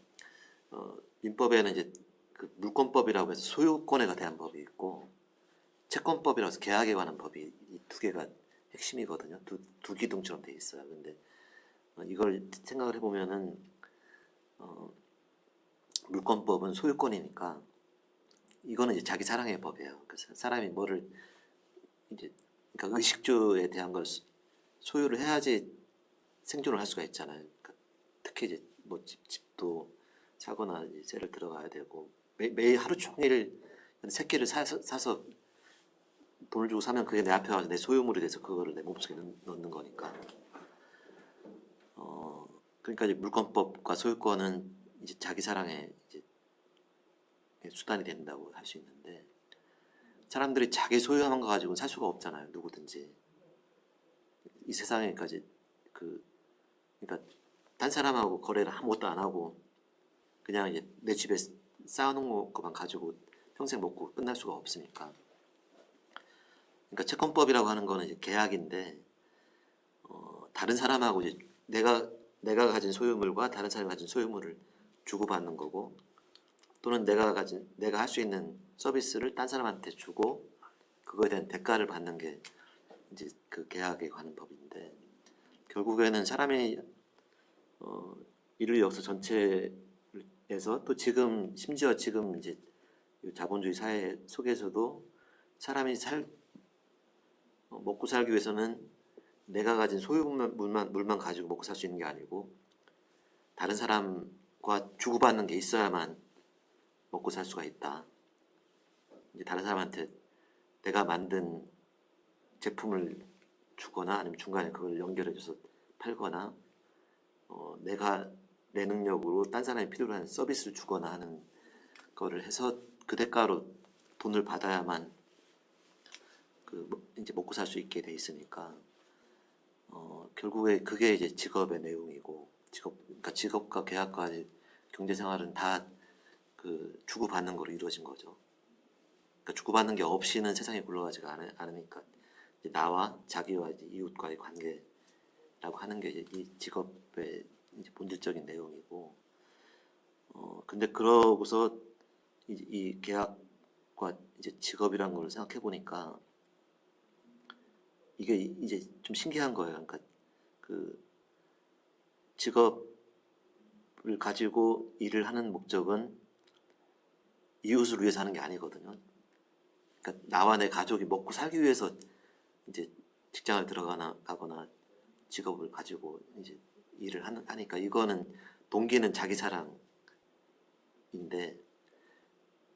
민법에는 이제 그 물권법이라고 해서 소유권에 대한 법이 있고 채권법이라고 해서 계약에 관한 법이 이 두 개가 핵심이거든요. 두 기둥처럼 돼 있어요. 근데 이걸 생각을 해보면은 물권법은 소유권이니까 이거는 이제 자기 사랑의 법이에요. 그래서 사람이 뭐를 이제 그러니까 의식주에 대한 걸 소유를 해야지 생존을 할 수가 있잖아요. 그러니까 특히 이제 뭐 집도 사거나 이제 세를 들어가야 되고 매일 하루 종일 새끼를 사서 돈을 주고 사면 그게 내 앞에 와서 내 소유물이 돼서 그거를 내 몸속에 넣는 거니까. 그러니까 이제 물권법과 소유권은 이제 자기 사랑의 이제 수단이 된다고 할 수 있는데 사람들이 자기 소유한 거 가지고는 살 수가 없잖아요. 누구든지 이 세상에까지 그러니까 딴 사람하고 거래를 아무것도 안 하고 그냥 이제 내 집에 쌓아놓은 것만 가지고 평생 먹고 끝날 수가 없으니까. 그러니까 채권법이라고 하는 거는 이제 계약인데 다른 사람하고 이제 내가 가진 소유물과 다른 사람이 가진 소유물을 주고받는 거고 또는 내가 할 수 있는 서비스를 딴 사람한테 주고 그거에 대한 대가를 받는 게 이제 그 계약에 관한 법인데 결국에는 사람이 인류 역사 전체에서 또 심지어 지금 이제 자본주의 사회 속에서도 사람이 먹고 살기 위해서는 내가 가진 소유물만 가지고 먹고 살 수 있는 게 아니고 다른 사람과 주고받는 게 있어야만 먹고 살 수가 있다. 이제 다른 사람한테 내가 만든 제품을 주거나 아니면 중간에 그걸 연결해줘서 팔거나 내가 내 능력으로 딴 사람이 필요로 하는 서비스를 주거나 하는 거를 해서 그 대가로 돈을 받아야만 이제 먹고 살 수 있게 돼 있으니까 결국에 그게 이제 직업의 내용이고 그러니까 직업과 계약과 경제 생활은 다 그 주고받는 거로 이루어진 거죠. 그러니까 주고받는 게 없이는 세상이 굴러가지가 않으니까 이제 나와 자기와 이제 이웃과의 관계라고 하는 게 이제 이 직업의 이제 본질적인 내용이고 근데 그러고서 이 계약과 이제 직업이란 걸 생각해 보니까 이게 이제 좀 신기한 거예요. 그러니까 그 직업을 가지고 일을 하는 목적은 이웃을 위해서 하는 게 아니거든요. 그러니까 나와 내 가족이 먹고 살기 위해서 이제 직장을 가거나 직업을 가지고 이제 일을 하니까 이거는 동기는 자기 사랑인데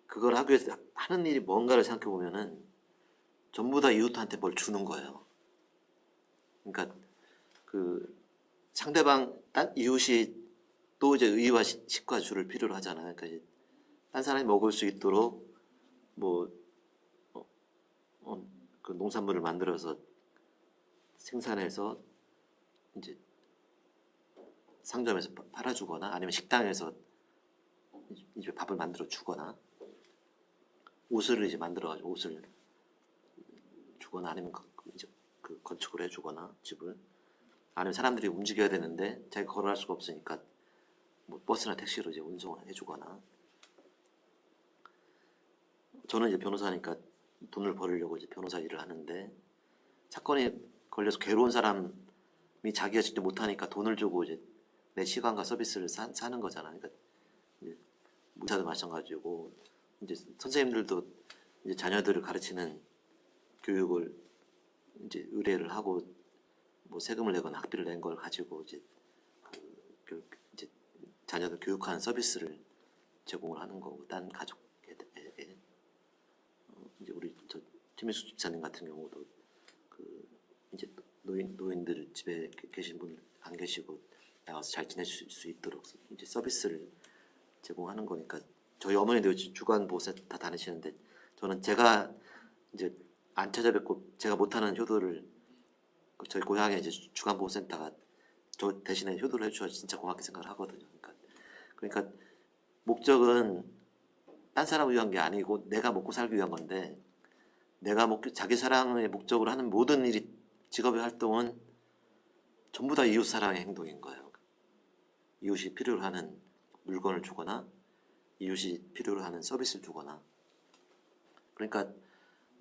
그걸 하기 위해서 하는 일이 뭔가를 생각해 보면은 전부 다 이웃한테 뭘 주는 거예요. 그러니까 그 상대방 이웃이 또 이제 의와 식과 주를 필요로 하잖아요. 그러니까 이제 딴 사람이 먹을 수 있도록 뭐 그 농산물을 만들어서 생산해서 이제 상점에서 팔아주거나 아니면 식당에서 이제 밥을 만들어 주거나 옷을 이제 만들어가지고 옷을 주거나 아니면 이제 그 건축을 해주거나 집을 아니면 사람들이 움직여야 되는데 자기가 걸어갈 수가 없으니까 뭐 버스나 택시로 이제 운송을 해주거나. 저는 이제 변호사니까 돈을 벌으려고 이제 변호사 일을 하는데 사건에 걸려서 괴로운 사람이 자기가 직접 못하니까 돈을 주고 이제 내 시간과 서비스를 사는 거잖아요. 그러니까 이제 의사도 마찬가지고 이제 선생님들도 이제 자녀들을 가르치는 교육을 이제 의뢰를 하고 뭐 세금을 내거나 학비를 낸 걸 가지고 이제 이제 자녀들 교육하는 서비스를 제공을 하는 거고 딴 가족에게 이제 우리 저 김혜수 집사님 같은 경우도 그 이제 노인들 집에 계신 분 안 계시고 나가서 잘 지낼 수 있도록 이제 서비스를 제공하는 거니까 저희 어머니도 주간 보호사 다 다니시는데 저는 제가 이제 안 찾아뵙고 제가 못하는 효도를 저희 고향에 이제 주간 보호센터가 저 대신에 효도를 해주셔서 진짜 고맙게 생각을 하거든요. 그러니까 목적은 딴 사람을 위한 게 아니고 내가 먹고 살기 위한 건데 내가 자기 사랑의 목적으로 하는 모든 일이 직업의 활동은 전부 다 이웃 사랑의 행동인 거예요. 이웃이 필요로 하는 물건을 주거나 이웃이 필요로 하는 서비스를 주거나 그러니까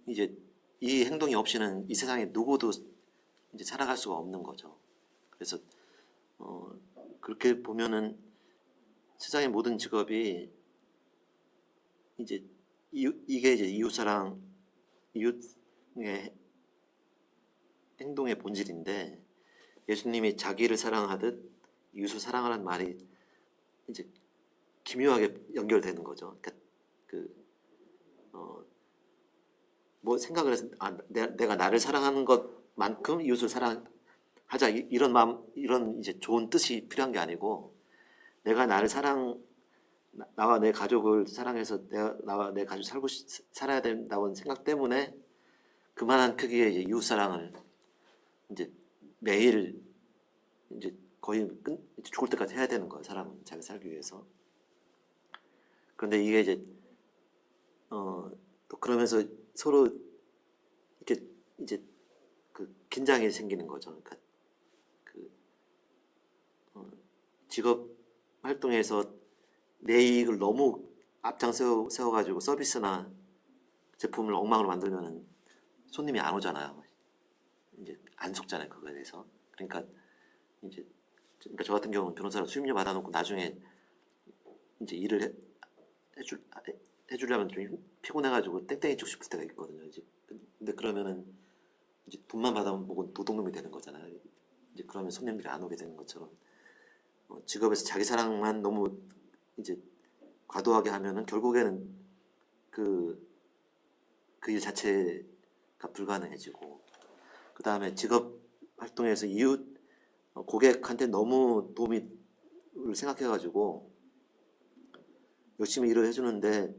이제 이 행동이 없이는 이 세상에 누구도 이제 살아갈 수가 없는 거죠. 그래서 그렇게 보면은 세상의 모든 직업이 이제 이게 이제 이웃사랑 이웃의 행동의 본질인데 예수님이 자기를 사랑하듯 이웃을 사랑하라는 말이 이제 기묘하게 연결되는 거죠. 그러니까 뭐 생각을 해서 내가 나를 사랑하는 것만큼 이웃을 사랑하자 이런 마음 이런 이제 좋은 뜻이 필요한 게 아니고 내가 나와 내 가족을 사랑해서 나와 내 가족 살아야 된다는 생각 때문에 그만한 크기의 이제 이웃 사랑을 이제 매일 이제 거의 죽을 때까지 해야 되는 거예요. 사람은 자기 살기 위해서. 그런데 이게 이제 또 그러면서 서로 이렇게 이제 그 긴장이 생기는 거죠. 그러니까 직업 활동에서 내 이익을 너무 앞장 세워가지고 서비스나 제품을 엉망으로 만들면은 손님이 안 오잖아요. 이제 안 속잖아요. 그거에 대해서. 그러니까 저 같은 경우는 변호사로 수임료 받아놓고 나중에 이제 일을 해주려면 좀 피곤해가지고 땡땡이 치고 싶을 때가 있거든요. 근데 그러면은 이제 돈만 받아먹은 도둑놈이 되는 거잖아요. 이제 그러면 손님들이 안 오게 되는 것처럼 직업에서 자기 사랑만 너무 이제 과도하게 하면은 결국에는 그 일 자체가 불가능해지고 그 다음에 직업 활동에서 이웃 고객한테 너무 도움을 생각해가지고 열심히 일을 해주는데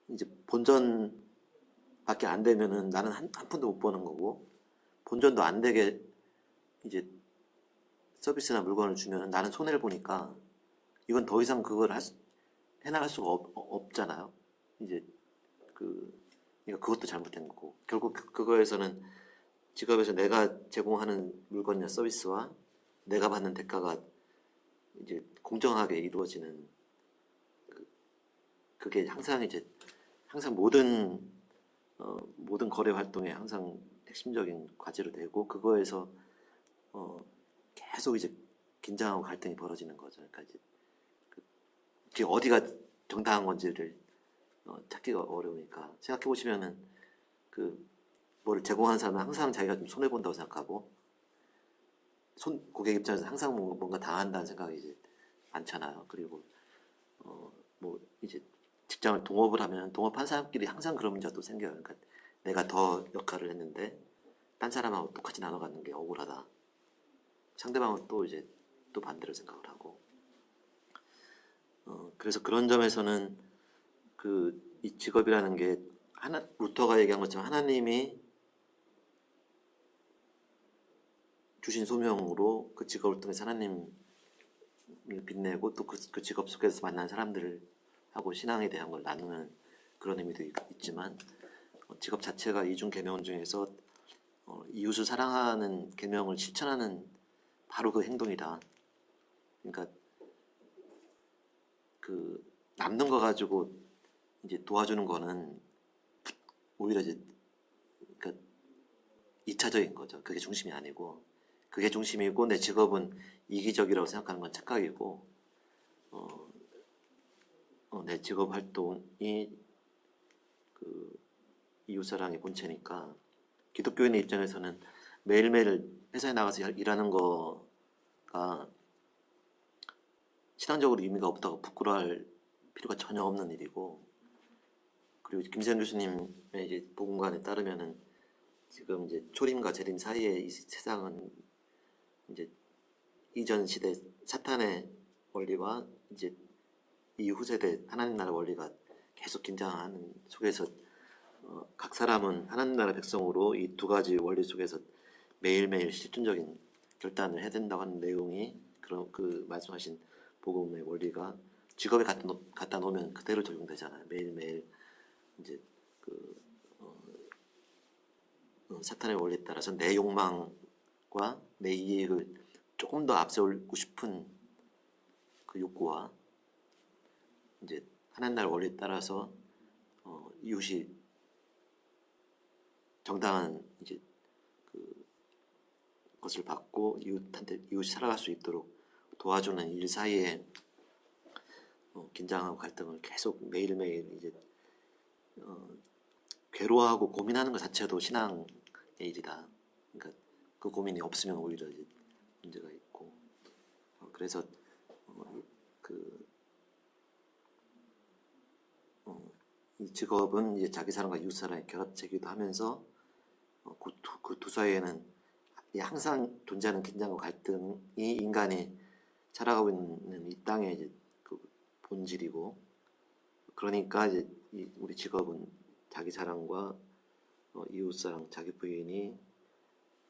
이제 본전밖에 안 되면은 나는 한 푼도 못 버는 거고 본전도 안 되게 이제 서비스나 물건을 주면은 나는 손해를 보니까 이건 더 이상 그걸 해나갈 수가 없잖아요. 이제 그러니까 그것도 잘못된 거고 결국 그거에서는 직업에서 내가 제공하는 물건이나 서비스와 내가 받는 대가가 이제 공정하게 이루어지는 그게 항상 모든 거래 활동에 항상 핵심적인 과제로 되고 그거에서 계속 이제 긴장하고 갈등이 벌어지는 거죠. 그러니까 이제 그게 어디가 정당한 건지를 찾기가 어려우니까 생각해 보시면은 뭐를 제공하는 사람은 항상 자기가 좀 손해 본다고 생각하고 고객 입장에서 항상 뭔가 당한다는 생각이 이제 많잖아요. 그리고 뭐 이제 직장을 동업을 하면 동업한 사람끼리 항상 그런 문제가 또 생겨요. 그러니까 내가 더 역할을 했는데 딴 사람하고 똑같이 나눠 갖는 게 억울하다. 상대방은 또 이제 또 반대로 생각을 하고 그래서 그런 점에서는 이 직업이라는 게 루터가 얘기한 것처럼 하나님이 주신 소명으로 그 직업을 통해서 하나님을 빛내고 또 그 직업 속에서 만난 사람들하고 신앙에 대한 걸 나누는 그런 의미도 있지만 직업 자체가 이중 계명 중에서 이웃을 사랑하는 계명을 실천하는 바로 그 행동이다. 그러니까 그 남는 거 가지고 이제 도와주는 거는 오히려 이제 그러니까 2차적인 거죠. 그게 중심이 아니고, 그게 중심이고 내 직업은 이기적이라고 생각하는 건 착각이고, 내 직업 활동이 그 이웃사랑의 본체니까, 기독교인의 입장에서는 매일매일 회사에 나가서 일하는 거가 신앙적으로 의미가 없다고 부끄러워할 필요가 전혀 없는 일이고, 그리고 김세현 교수님의 이제 복음관에 따르면은 지금 이제 초림과 재림 사이에 이 세상은 이제 이전 시대 사탄의 원리와 이제 이후 세대 하나님 나라 원리가 계속 긴장하는 속에서 각 사람은 하나님 나라 백성으로 이 두 가지 원리 속에서 매일매일 실존적인 결단을 해야 된다고 하는 내용이 그런 그 말씀하신 복음의 원리가 직업에 갖다 놓으면 그대로 적용되잖아요. 매일매일 이제 그 사탄의 원리에 따라서 내 욕망과 내 이익을 조금 더 앞세우고 싶은 그 욕구와 이제 하나님 나라 원리에 따라서 이웃이 정당한 이제 그 것을 받고 이웃이 살아갈 수 있도록 도와주는 일 사이에 긴장하고 갈등을 계속 매일매일 이제 괴로워하고 고민하는 것 자체도 신앙의 일이다. 그러니까 그 고민이 없으면 오히려 이제 문제가 있고, 그래서 이 직업은 이제 자기 사람과 이웃 사람의 결합체이기도 하면서 그 두 사이에는 항상 존재하는 긴장과 갈등이 인간이 살아가고 있는 이 땅의 이제 그 본질이고, 그러니까 이제 우리 직업은 자기 사랑과 이웃 사랑, 자기 부인이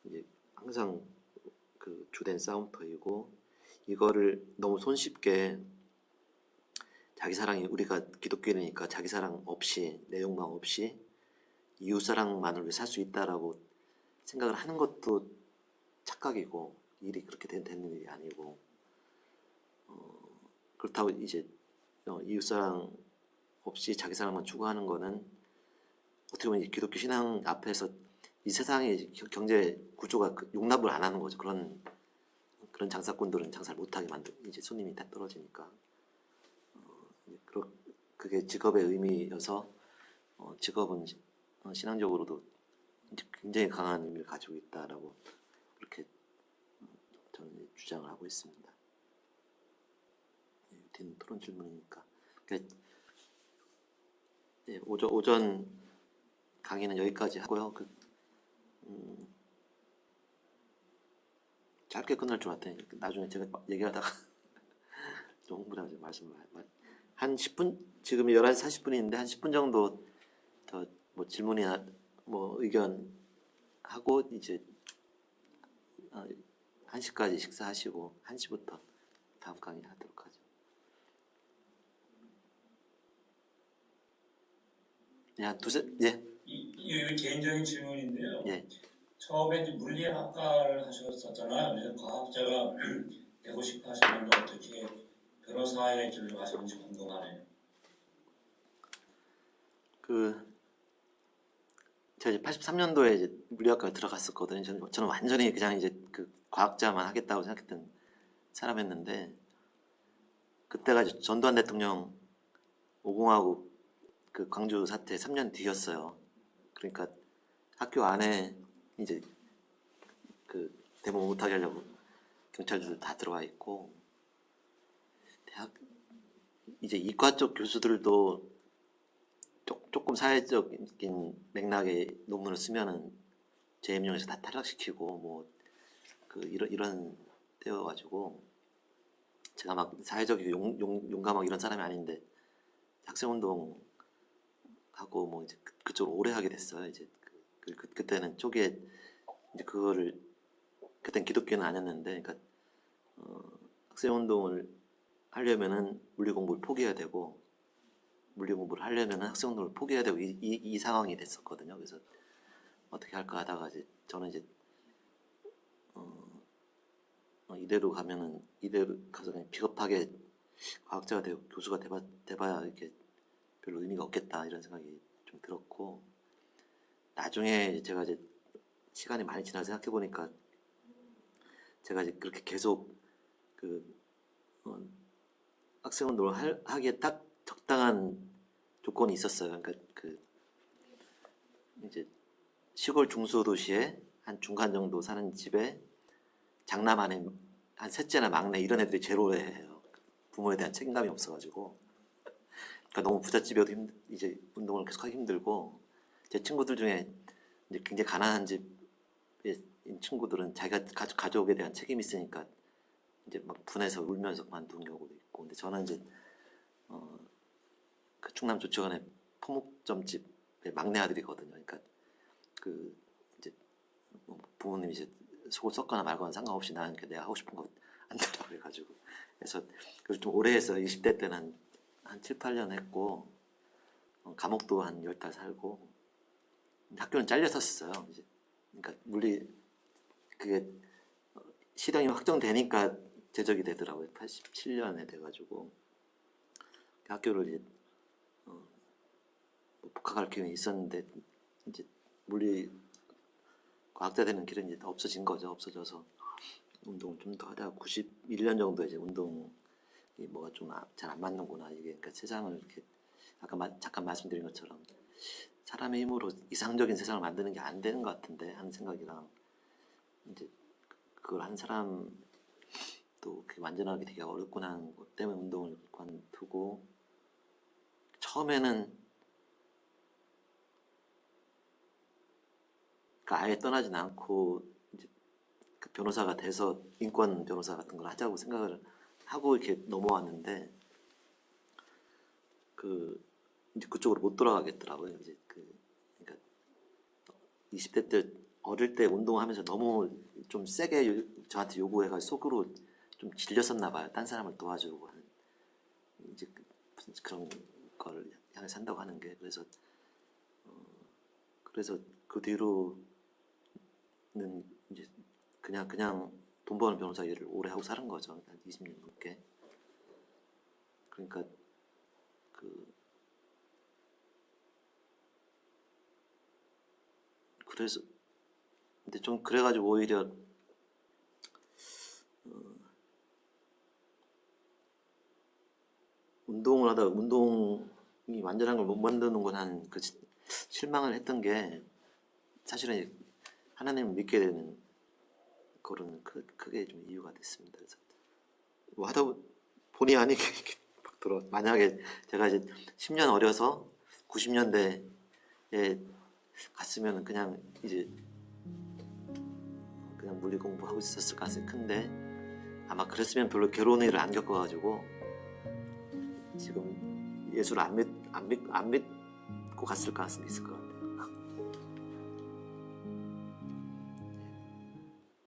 이제 항상 그 주된 싸움터이고, 이거를 너무 손쉽게 자기 사랑이, 우리가 기독교인이니까 자기 사랑 없이, 내 욕망 없이 이웃 사랑만을 위해 살 수 있다라고 생각을 하는 것도 착각이고, 일이 그렇게 되는 일이 아니고, 그렇다고 이제 이웃 사랑 없이 자기 사랑만 추구하는 거는 어떻게 보면 기독교 신앙 앞에서 이 세상의 경제 구조가 용납을 안 하는 거죠. 그런 장사꾼들은 장사를 못하게 만들, 이제 손님이 다 떨어지니까. 그게 직업의 의미여서 직업은 신앙적으로도 굉장히 강한 의미를 가지고 있다라고 그렇게 저는 주장을 하고 있습니다. 뒤는 토론 질문이니까. 그러니까 오전 강의는 여기까지 하고요. 짧게 끝날 줄 알았더니 나중에 제가 얘기하다가 좀 흥분해서 말씀을 한 10분, 지금 11시 40분인데 한 10분 정도 더 뭐 질문이나 뭐 의견 하고 이제 1시까지 식사하시고 1시부터 다음 강의 하도록 하죠. 야, 예. 이 개인적인 질문인데요. 예. 처음에 이제 물리학과를 하셨었잖아요. 그래서 과학자가 되고 싶어 하셨는데 어떻게 변호사의 길로 가셨는지 궁금하네요. 제가 이제 83년도에 이제 물리학과에 들어갔었거든요. 저는 완전히 그냥 이제 그 과학자만 하겠다고 생각했던 사람이었는데, 그때가 이제 전두환 대통령 5공화국 그 광주 사태 3년 뒤였어요. 그러니까 학교 안에 이제 그 데모 못하게 하려고 경찰들 다 들어와 있고, 대학 이제 이과 쪽 교수들도 조금 사회적인 맥락의 논문을 쓰면은 재임용해서 다 탈락시키고 뭐 그 이런 때여가지고, 제가 막 사회적이고 용감하고 이런 사람이 아닌데 학생운동 하고 뭐 이제 그쪽으로 오래 하게 됐어요. 이제 그때는 초기에 이제 그거를, 그땐 기독교는 아니었는데, 그러니까 학생운동을 하려면은 물리 공부를 포기해야 되고, 물리 공부를 하려면은 학생운동을 포기해야 되고, 이 상황이 됐었거든요. 그래서 어떻게 할까 하다가 이제 저는 이제 이대로 가면은 이대로 가서 그냥 비겁하게 과학자가 되고 교수가 돼봐야 이렇게 별로 의미가 없겠다 이런 생각이 좀 들었고 나중에 제가 이제 시간이 많이 지나서 생각해 보니까 제가 이제 그렇게 계속 그 학생 운동을 하기에 딱 적당한 조건이 있었어요. 그러니까 그 이제 시골 중소도시에 한 중간 정도 사는 집에 장남 아닌 한 셋째나 막내 이런 애들이 제로예요. 부모에 대한 책임감이 없어가지고 그러니까 너무 부잣집이어도 이제 운동을 계속하기 힘들고 제 친구들 중에 이제 굉장히 가난한 집의 친구들은 자기가 가족에 대한 책임이 있으니까 이제 막 분해서 울면서 그만둔 경우도 있고 근데 저는 이제 그 충남 조치원의 포목점집의 막내 아들이거든요. 그러니까 그 이제 뭐 부모님이 이제 속을 썩거나 말거나 상관없이 나는 내가 하고 싶은 거 한다고 그래가지고 그래서 그걸 좀 오래 해서 20대 때는 한 7, 8년 했고 감옥도 한 10달 살고 학교는 잘렸었어요. 이제 그러니까 물리 그게 실형이 확정되니까 제적이 되더라고요. 87년에 돼가지고 학교를 이제 뭐 복학할 기회는 있었는데 이제 물리 과학자 되는 길은 이제 없어진 거죠. 없어져서 운동을 좀 더 하다가 91년 정도 이제 운동이 뭐가 좀 잘 안 맞는구나 이게 그러니까 세상을 이렇게 아까 잠깐 말씀드린 것처럼 사람의 힘으로 이상적인 세상을 만드는 게 안 되는 것 같은데 하는 생각이랑 이제 그걸 한 사람 또 완전하게 되게 어렵구나 하는 것 때문에 운동을 관두고 처음에는 아예 떠나진 않고 이제 그 변호사가 돼서 인권 변호사 같은 걸 하자고 생각을 하고 이렇게 넘어왔는데 그 이제 그쪽으로 못 돌아가겠더라고요. 이제 그러니까 20대 때 어릴 때 운동하면서 너무 좀 세게 저한테 요구해가지고 속으로 좀 질렸었나 봐요. 딴 사람을 도와주고 하는 이제 그런 걸 향해 산다고 하는 게 그래서 그 뒤로는 이제 그냥 돈 버는 변호사 일을 오래 하고 사는 거죠. 한 20년 넘게. 그러니까 그래서 근데 좀 그래가지고 오히려 운동을 하다가 운동이 완전한 걸 못 만드는구나 하는 그 실망을 했던 게 사실은 하나님을 믿게 되는 거로는 크게 좀 이유가 됐습니다. 그래서 뭐 하다 보니 아니 막 들어. 만약에 제가 이제 10년 어려서 90년대에 갔으면 그냥 이제 그냥 물리 공부하고 있었을 가능성이 큰데 아마 그랬으면 별로 괴로운 일을 안 겪어가지고 지금 예수를 안 믿고 갔을 가능성이 있을 것 같아요.